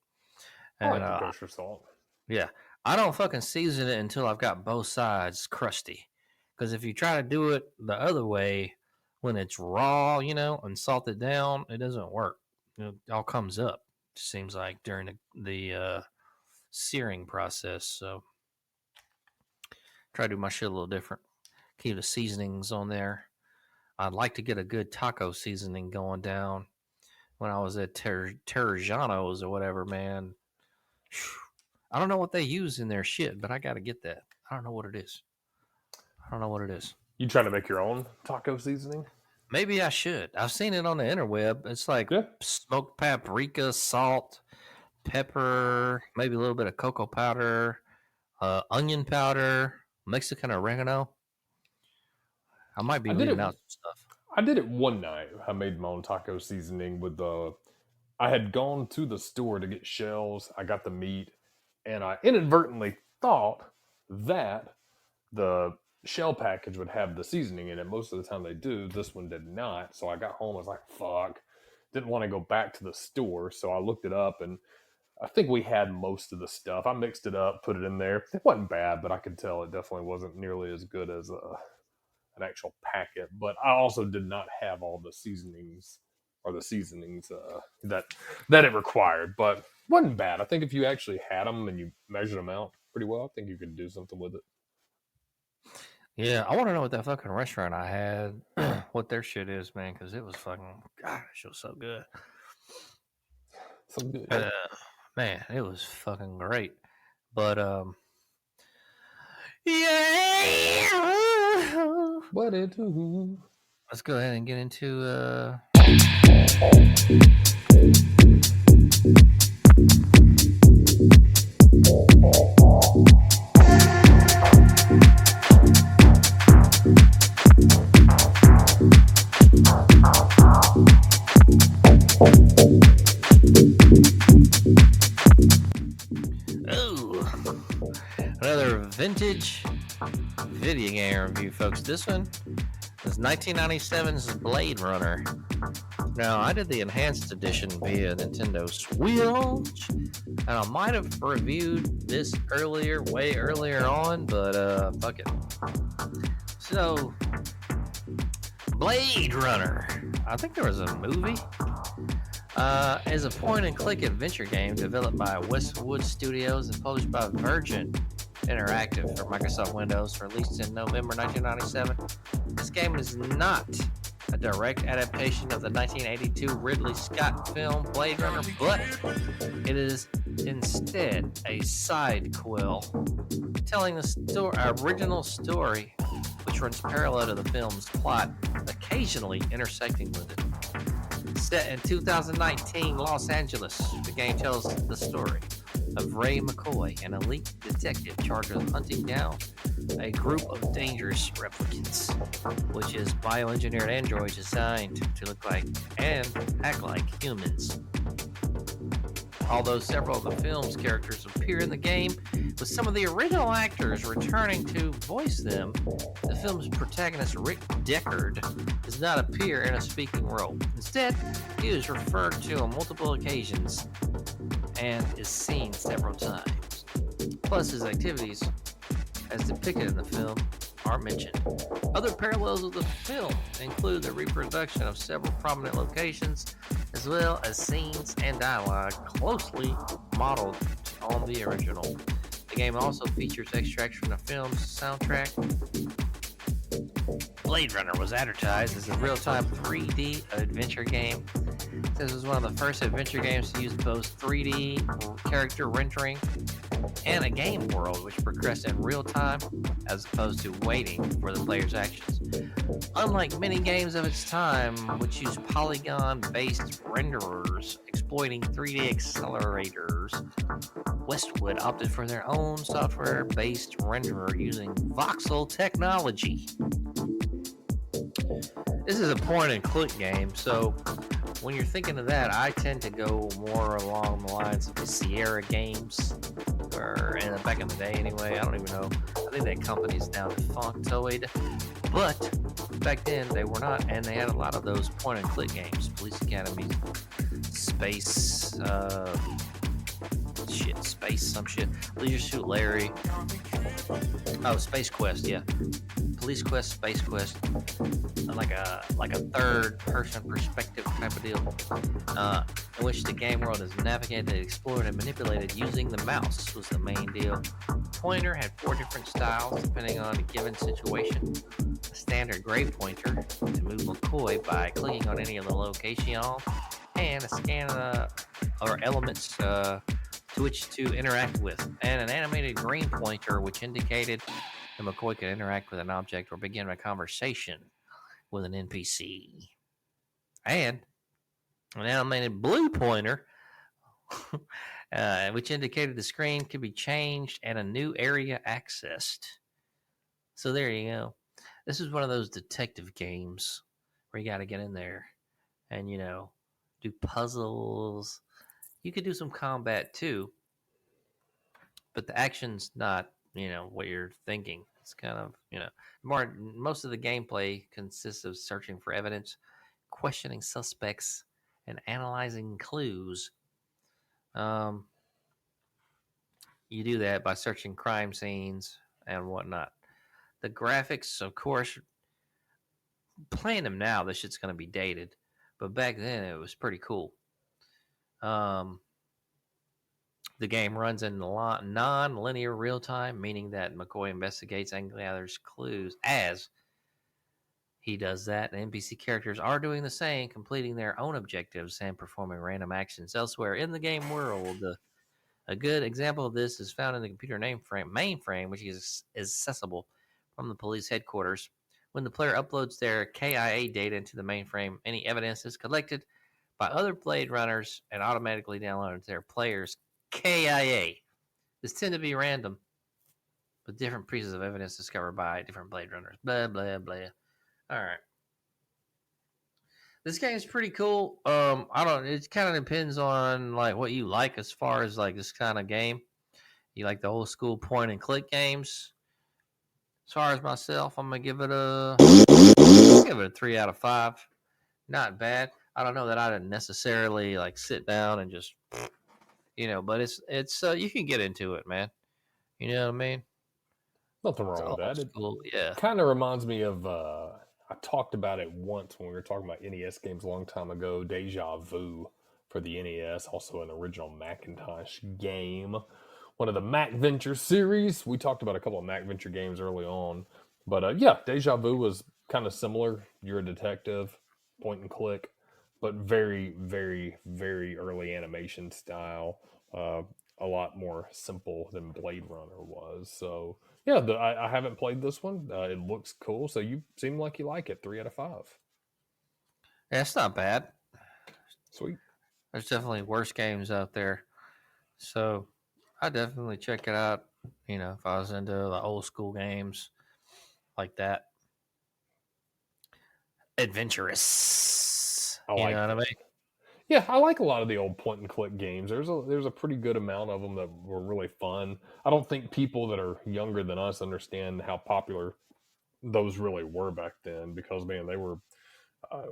And, I like the kosher salt. Yeah. I don't fucking season it until I've got both sides crusty. Because if you try to do it the other way, when it's raw, and salt it down, it doesn't work. It all comes up, it seems like, during the searing process. So, try to do my shit a little different. Keep the seasonings on there. I'd like to get a good taco seasoning going down. When I was at Terragiano's or whatever, man. I don't know what they use in their shit, but I got to get that. I don't know what it is. You trying to make your own taco seasoning? Maybe I should. I've seen it on the interweb. It's like smoked paprika, salt, pepper, maybe a little bit of cocoa powder, onion powder, Mexican oregano. I might be leaving out some stuff. I did it one night. I made my own taco seasoning with I had gone to the store to get shells. I got the meat, and I inadvertently thought that the shell package would have the seasoning in it. Most of the time they do. This one did not. So I got home. I was like, fuck. Didn't want to go back to the store. So I looked it up, and I think we had most of the stuff. I mixed it up, put it in there. It wasn't bad, but I could tell it definitely wasn't nearly as good as an actual packet. But I also did not have all the seasonings that it required. But wasn't bad. I think if you actually had them and you measured them out pretty well, I think you could do something with it. Yeah, I want to know what that fucking restaurant I had, what their shit is, man, because it was fucking, God, that shit was so good. Some good. Man, it was fucking great. But, yeah. What it do? Let's go ahead and get into, another vintage video game review, folks. This one is 1997's Blade Runner. Now, I did the enhanced edition via Nintendo Switch, and I might have reviewed this way earlier on, but fuck it. So, Blade Runner. I think there was a movie. Is a point-and-click adventure game developed by Westwood Studios and published by Virgin Interactive for Microsoft Windows, released in November 1997. This game is not a direct adaptation of the 1982 Ridley Scott film Blade Runner, but it is instead a sidequel telling the original story, which runs parallel to the film's plot, occasionally intersecting with it. Set in 2019 Los Angeles, the game tells the story of Ray McCoy, an elite detective charged with hunting down a group of dangerous replicants, which is bioengineered androids designed to look like and act like humans. Although several of the film's characters appear in the game, with some of the original actors returning to voice them, the film's protagonist Rick Deckard does not appear in a speaking role. Instead, he is referred to on multiple occasions and is seen several times. Plus, his activities, as depicted in the film, are mentioned. Other parallels of the film include the reproduction of several prominent locations, as well as scenes and dialogue closely modeled on the original. The game also features extracts from the film's soundtrack. Blade Runner was advertised as a real-time 3D adventure game. This was one of the first adventure games to use both 3D character rendering and a game world which progressed in real time as opposed to waiting for the player's actions. Unlike many games of its time, which used polygon-based renderers exploiting 3D accelerators, Westwood opted for their own software-based renderer using voxel technology. This is a point-and-click game, so when you're thinking of that, I tend to go more along the lines of the Sierra games, or back in the day anyway. I don't even know. I think that company's now defunctoid, but back then they were not, and they had a lot of those point-and-click games. Police Academy, Space, some shit. Leisure Suit Larry. Oh, Space Quest, yeah. Police Quest, Space Quest, like a third-person perspective type of deal, in which the game world is navigated, explored, and manipulated using the mouse was the main deal. Pointer had 4 different styles depending on a given situation. A standard gray pointer to move McCoy by clicking on any of the location, and a scan or elements to which to interact with, and an animated green pointer which indicated that McCoy could interact with an object or begin a conversation with an NPC. And an animated blue pointer which indicated the screen could be changed and a new area accessed. So there you go. This is one of those detective games where you got to get in there and, do puzzles. You could do some combat too, but the action's not, what you're thinking. It's kind of, most of the gameplay consists of searching for evidence, questioning suspects, and analyzing clues. You do that by searching crime scenes and whatnot. The graphics, of course, playing them now, this shit's going to be dated, but back then it was pretty cool. The game runs in non-linear real time, meaning that McCoy investigates and gathers clues as he does that. And NPC characters are doing the same, completing their own objectives and performing random actions elsewhere in the game world. A good example of this is found in the computer mainframe, which is accessible from the police headquarters. When the player uploads their KIA data into the mainframe, any evidence is collected by other Blade Runners and automatically downloaded to their players' KIA. This tend to be random, with different pieces of evidence discovered by different Blade Runners. Blah, blah, blah. All right. This game is pretty cool. I don't. It kind of depends on like what you like as far as like this kind of game. You like the old school point and click games. As far as myself, I'm gonna give it a 3 out of 5. Not bad. I don't know that I didn't necessarily like sit down and just but it's you can get into it, man. You know what I mean? Nothing It's wrong with that. old It school, yeah. kind of reminds me of I talked about it once when we were talking about NES games a long time ago. Deja Vu for the NES, also an original Macintosh game. One of the Mac Venture series. We talked about a couple of Mac Venture games early on. But yeah, Deja Vu was kind of similar. You're a detective, point and click, but very, very, very early animation style. A lot more simple than Blade Runner was. So yeah, I haven't played this one. It looks cool. So you seem like you like it. 3 out of 5. Yeah, it's not bad. Sweet. There's definitely worse games out there. So I definitely check it out. If I was into the old school games like that. Adventurous. I You like know what I that. mean? Yeah, I like a lot of the old point and click games. There's a pretty good amount of them that were really fun. I don't think people that are younger than us understand how popular those really were back then because man, they were uh,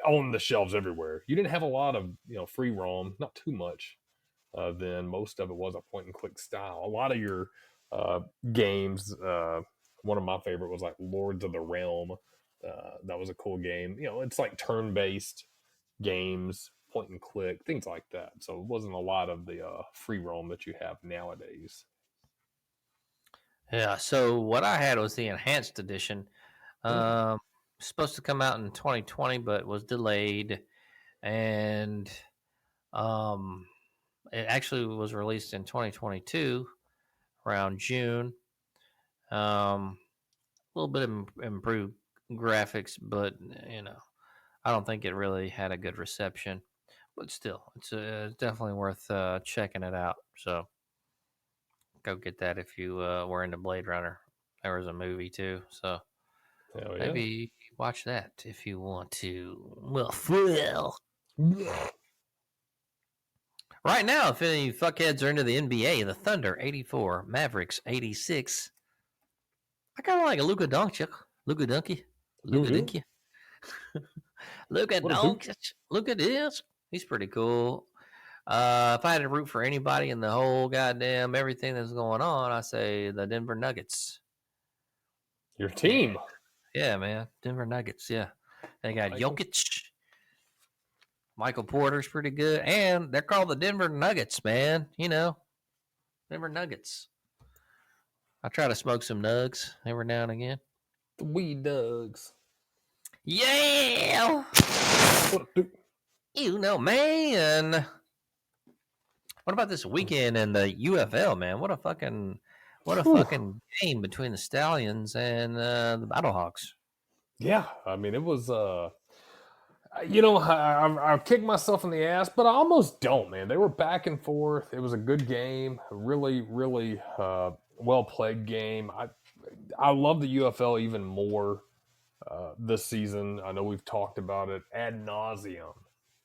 on the shelves everywhere. You didn't have a lot of free roam, not too much. Then most of it was a point and click style. A lot of your uh, games. One of my favorite was like Lords of the Realm. That was a cool game. It's like turn based games, point and click, things like that. So it wasn't a lot of the free roam that you have nowadays. Yeah. So what I had was the enhanced edition. Supposed to come out in 2020, but was delayed, and um, it actually was released in 2022 around June. A little bit of improved graphics, but I don't think it really had a good reception. But still, it's definitely worth checking it out. So go get that if you were into Blade Runner. There was a movie too, so Hell yeah. maybe watch that if you want to. Well, right now, if any fuckheads are into the NBA, the Thunder 84, Mavericks 86. I kind of like a Luka Doncic. Luka Doncic. Luka Who? Doncic. Luka What is who? Doncic. Look at this. He's pretty cool. If I had to root for anybody in the whole goddamn everything that's going on, I say the Denver Nuggets. Your Yeah, team. yeah, man. Denver Nuggets. Yeah, they got Michael. Jokic. Michael Porter's pretty good, and they're called the Denver Nuggets, man. Denver Nuggets. I try to smoke some nugs every now and again. The Weed Nugs. Yeah, What man. What about this weekend in the UFL, man? What a fucking game between the Stallions and the Battlehawks. Yeah, I mean, it was, I kicked myself in the ass, but I almost don't, man. They were back and forth. It was a good game, a really, really well played game. I love the UFL even more this season. I know we've talked about it ad nauseum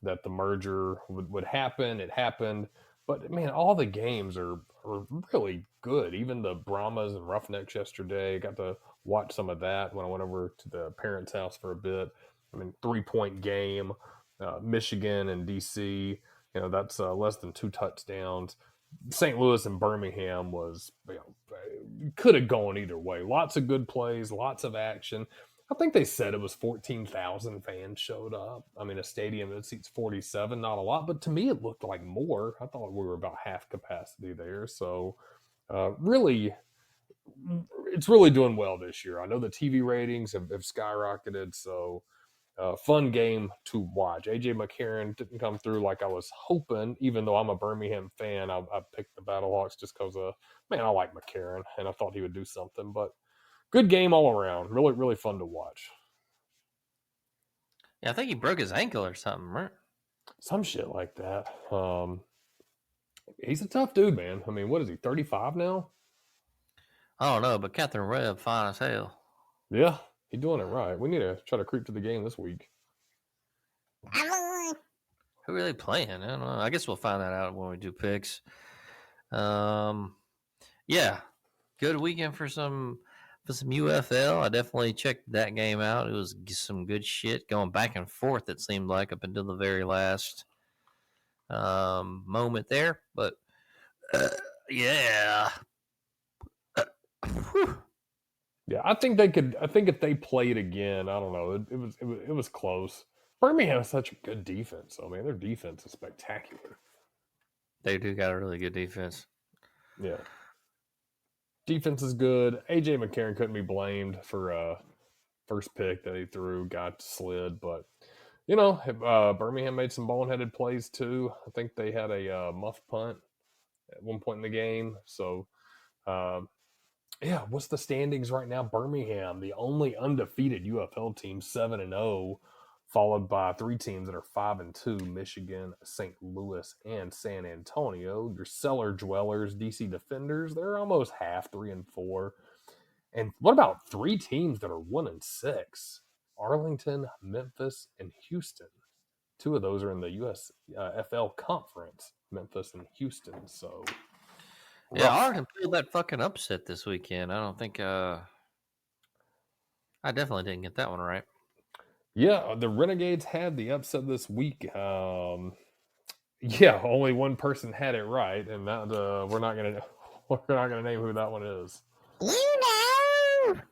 that the merger would happen. It happened. But man, all the games are really good. Even the Brahmas and Roughnecks yesterday, got to watch some of that when I went over to the parents' house for a bit. I mean, 3-point game, Michigan and DC. That's less than 2 touchdowns. St. Louis and Birmingham was, could have gone either way. Lots of good plays, lots of action. I think they said it was 14,000 fans showed up. I mean, a stadium that seats 47, not a lot, but to me it looked like more. I thought we were about half capacity there. So, really, it's really doing well this year. I know the TV ratings have skyrocketed, so fun game to watch. AJ McCarron didn't come through like I was hoping, even though I'm a Birmingham fan. I picked the Battlehawks just because, man, I like McCarron, and I thought he would do something. But good game all around. Really, really fun to watch. Yeah, I think he broke his ankle or something, right? Some shit like that. He's a tough dude, man. I mean, what is he, 35 now? I don't know, but Catherine Webb, fine as hell. Yeah, he's doing it right. We need to try to creep to the game this week. Who are they playing? I don't know. I guess we'll find that out when we do picks. Yeah, good weekend for some UFL. I definitely checked that game out. It was some good shit going back and forth. It seemed like up until the very last moment there, but yeah. Yeah, I think they could. I think if they played again, I don't know. It was close. Birmingham has such a good defense. I mean, their defense is spectacular. They do got a really good defense. Yeah, defense is good. AJ McCarron couldn't be blamed for first pick that he threw, got slid, but you know, Birmingham made some boneheaded plays too. I think they had a muff punt at one point in the game. So, yeah, what's the standings right now? Birmingham, the only undefeated UFL team, 7-0, followed by three teams that are 5-2: Michigan, St. Louis, and San Antonio. Your cellar dwellers, DC Defenders, they're almost half, 3-4. And what about three teams that are 1-6? Arlington, Memphis, and Houston. Two of those are in the USFL conference, Memphis and Houston. So, yeah, Arlington pulled that fucking upset this weekend. I don't think I definitely didn't get that one right. Yeah, the Renegades had the upset this week. Yeah, only one person had it right, and that we're not gonna name who that one is. You know.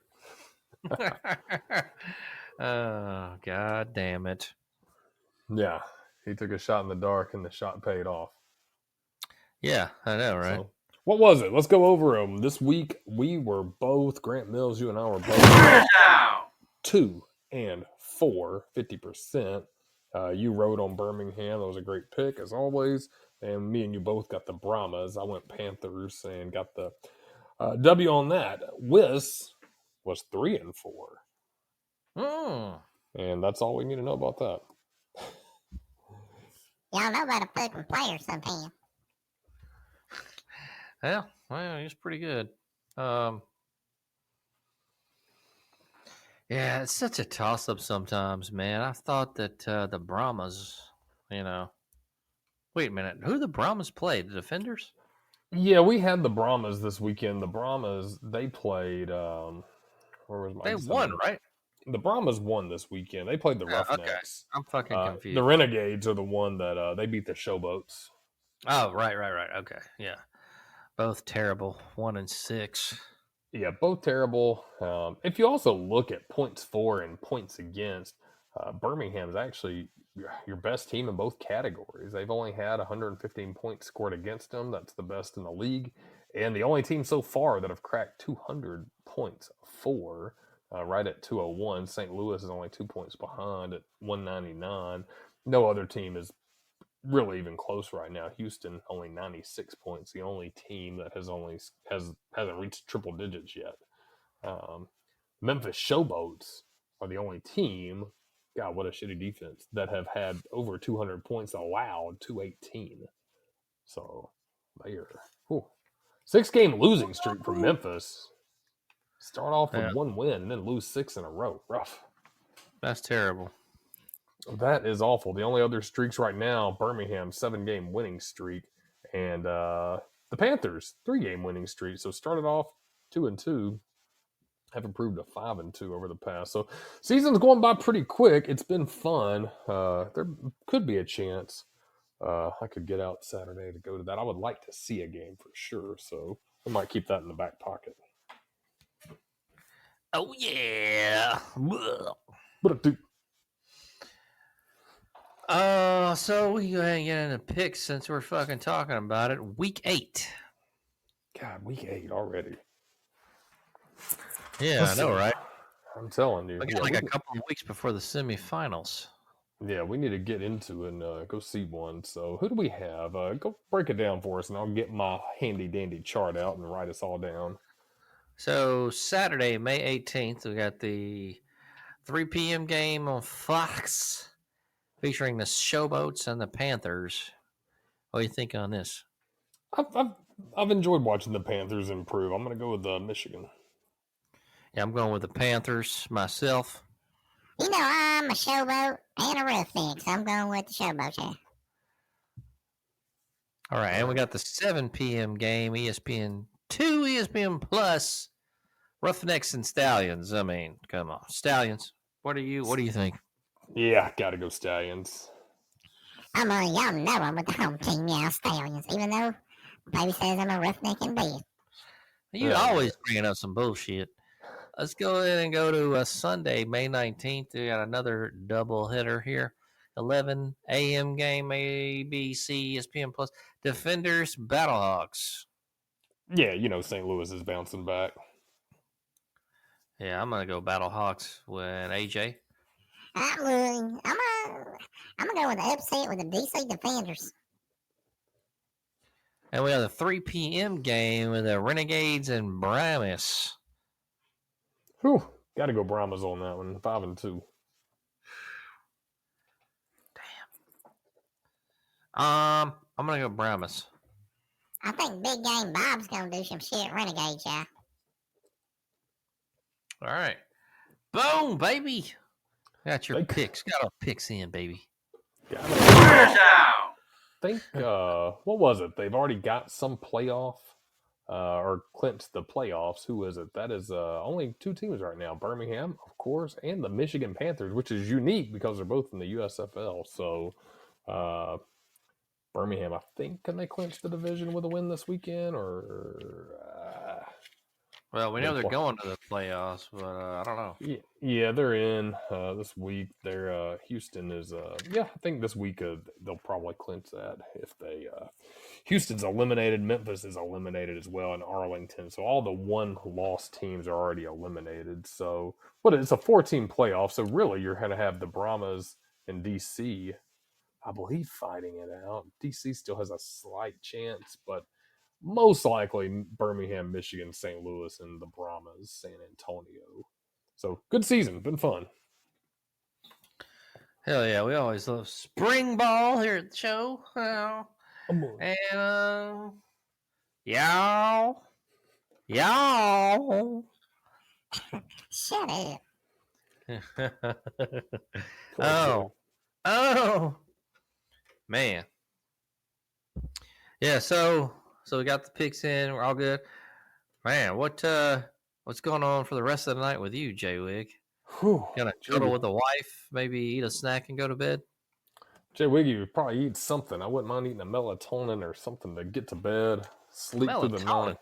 Oh, god damn it. Yeah, he took a shot in the dark, and the shot paid off. Yeah, I know, right? So, what was it? Let's go over them. This week, we were both, Grant Mills, you and I were both 2 and 4, 50%. You rode on Birmingham. That was a great pick, as always. And me and you both got the Brahmas. I went Panthers and got the W on that. Whis was 3 and 4. And that's all we need to know about that. Y'all know about a fucking player sometime. Yeah, well, he's pretty good. Yeah, it's such a toss-up sometimes, man. I thought that the Brahmas, you know. Wait a minute. Who the Brahmas played? The Defenders? Yeah, we had the Brahmas this weekend. The Brahmas, they played. Where was my? They won, right? The Brahmas won this weekend. They played the Roughnecks. Okay. I'm fucking confused. The Renegades are the one that they beat the Showboats. Oh, right. Okay, yeah. Both terrible. 1-6. Yeah, both terrible. If you also look at points for and points against, Birmingham's actually your best team in both categories. They've only had 115 points scored against them. That's the best in the league. And the only team so far that have cracked 200 points for, right at 201. St. Louis is only 2 points behind at 199. No other team is really even close right now. Houston only 96 points. The only team that hasn't reached triple digits yet. Memphis Showboats are the only team. God, what a shitty defense that have had over 200 points allowed, 218. So they are 6-game losing streak for Memphis. Start off with one win and then lose 6 in a row. Rough. That's terrible. That is awful. The only other streaks right now, Birmingham, 7-game winning streak, and the Panthers, 3-game winning streak. So started off 2-2, have improved to 5-2 over the past. So season's going by pretty quick. It's been fun. There could be a chance I could get out Saturday to go to that. I would like to see a game for sure. So I might keep that in the back pocket. Oh yeah. Ugh. But dude, So we go ahead and get into picks since we're fucking talking about it. Week 8. God, week 8 already. Yeah, I know, right? I'm telling you. We got like a couple of weeks before the semifinals. Yeah, we need to get into it and go see one. So who do we have? Go break it down for us, and I'll get my handy dandy chart out and write us all down. So Saturday, May 18th, we got the 3 p.m. game on Fox featuring the Showboats and the Panthers. What do you think on this? I've enjoyed watching the Panthers improve. I'm going to go with Michigan. Yeah, I'm going with the Panthers myself. You know, I'm a showboat and a roughneck, so I'm going with the showboat, yeah. All right, and we got the 7 p.m. game, ESPN 2, ESPN Plus, Roughnecks and Stallions. I mean, come on, Stallions. What do you think? Yeah, got to go Stallions. Y'all know I'm with the home team, yeah, Stallions, even though baby says I'm a roughneck and beef. You always bringing up some bullshit. Let's go ahead and go to Sunday, May 19th. We got another double hitter here. 11 a.m. game, ABC, ESPN Plus. Defenders, Battlehawks. Yeah, you know St. Louis is bouncing back. Yeah, I'm going to go Battlehawks with AJ. I'm gonna go with the upset with the DC Defenders. And we have the 3 p.m. game with the Renegades and Brahmas. Whew, got to go Brahmas on that one. 5-2. I'm going to go Brahmas. I think Big Game Bob's gonna do some shit at Renegades, yeah. All right. Boom, baby. Got your picks. Got our picks in, baby. I think, what was it? They've already got some playoff or clinched the playoffs. Who is it? That is only 2 teams right now. Birmingham, of course, and the Michigan Panthers, which is unique because they're both in the USFL. So, Birmingham, I think, can they clinch the division with a win this weekend? Well, we know they're going to the playoffs, but I don't know. Yeah, they're in this week. They're Houston is I think this week they'll probably clinch that if they Houston's eliminated, Memphis is eliminated as well, and Arlington. So all the 1-loss teams are already eliminated. So, but it's a 4-team playoff. So really, you're going to have the Brahmas and DC, I believe, fighting it out. DC still has a slight chance, but most likely Birmingham, Michigan, St. Louis, and the Brahmas, San Antonio. So good season, been fun. Hell yeah, we always love spring ball here at the show. And y'all. Shut up. Oh, man. Yeah, so we got the picks in. We're all good. Man, what's going on for the rest of the night with you, Jay Wig? Gonna cuddle with the wife, maybe eat a snack and go to bed? Jay Wiggy would probably eat something. I wouldn't mind eating a melatonin or something to get to bed, sleep through the night.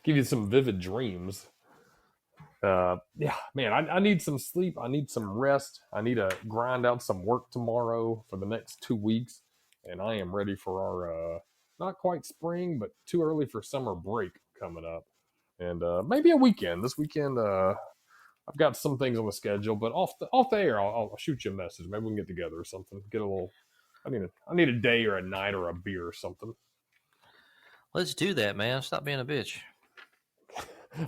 Give you some vivid dreams. Yeah, man, I need some sleep. I need some rest. I need to grind out some work tomorrow for the next 2 weeks. And I am ready for our, not quite spring, but too early for summer break coming up. And maybe a weekend. This weekend, I've got some things on the schedule, but off the air, I'll shoot you a message. Maybe we can get together or something. Get a little. I need a day or a night or a beer or something. Let's do that, man. Stop being a bitch.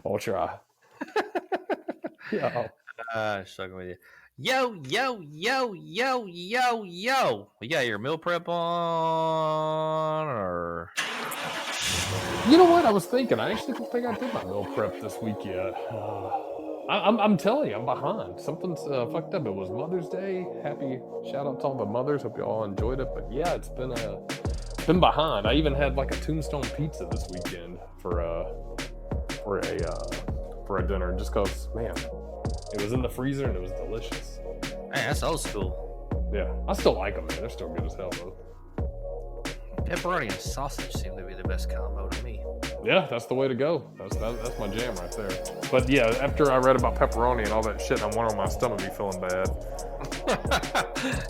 I'll try. Yeah. Struggling with you. Yo. You got your meal prep on, or? You know what? I was thinking. I actually don't think I did my meal prep this week yet. I'm telling you, I'm behind. Something's fucked up. It was Mother's Day. Happy shout out to all the mothers. Hope you all enjoyed it. But yeah, it's been behind. I even had like a Tombstone pizza this weekend for a dinner, just cause, man, it was in the freezer and it was delicious. Man, that's old school. Yeah, I still like them, man. They're still good as hell, though. Pepperoni and sausage seem to be the best combo to me. Yeah, that's the way to go. That's my jam right there. But yeah, after I read about pepperoni and all that shit, I'm wondering my stomach be feeling bad.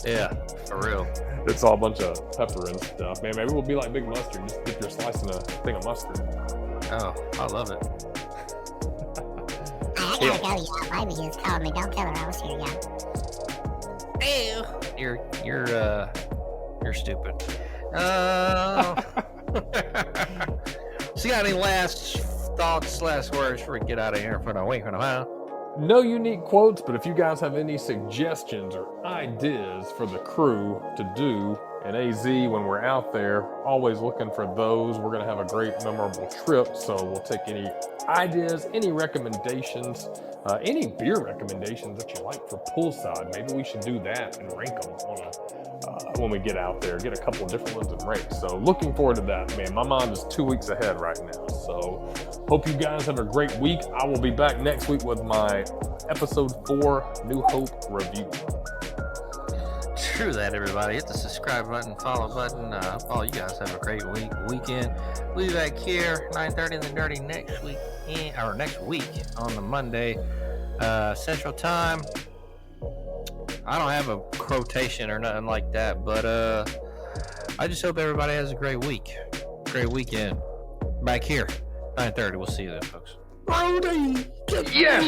Yeah, for real. It's all a bunch of pepper and stuff. Man, maybe we'll be like Big Mustard. Just dip your slice in a thing of mustard. Oh, I love it. I gotta go, y'all. Baby just called me. Don't tell her I was here, y'all. You're stupid. So you got any last thoughts, last words before we get out of here for the week and a while? No unique quotes, but if you guys have any suggestions or ideas for the crew to do in AZ when we're out there, always looking for those. We're going to have a great, memorable trip, so we'll take any ideas, any recommendations, any beer recommendations that you like for poolside. Maybe we should do that and rank them when we get out there, get a couple of different ones and rank. So looking forward to that, man. My mind is 2 weeks ahead right now. So hope you guys have a great week. I will be back next week with my episode 4 New Hope review. True that, everybody. Hit the subscribe button, follow button. All you guys have a great weekend. We'll be back here 9:30 in the Dirty next week on the Monday Central Time. I don't have a quotation or nothing like that, but I just hope everybody has a great week, great weekend. Back here 9:30. We'll see you then, folks. Yes.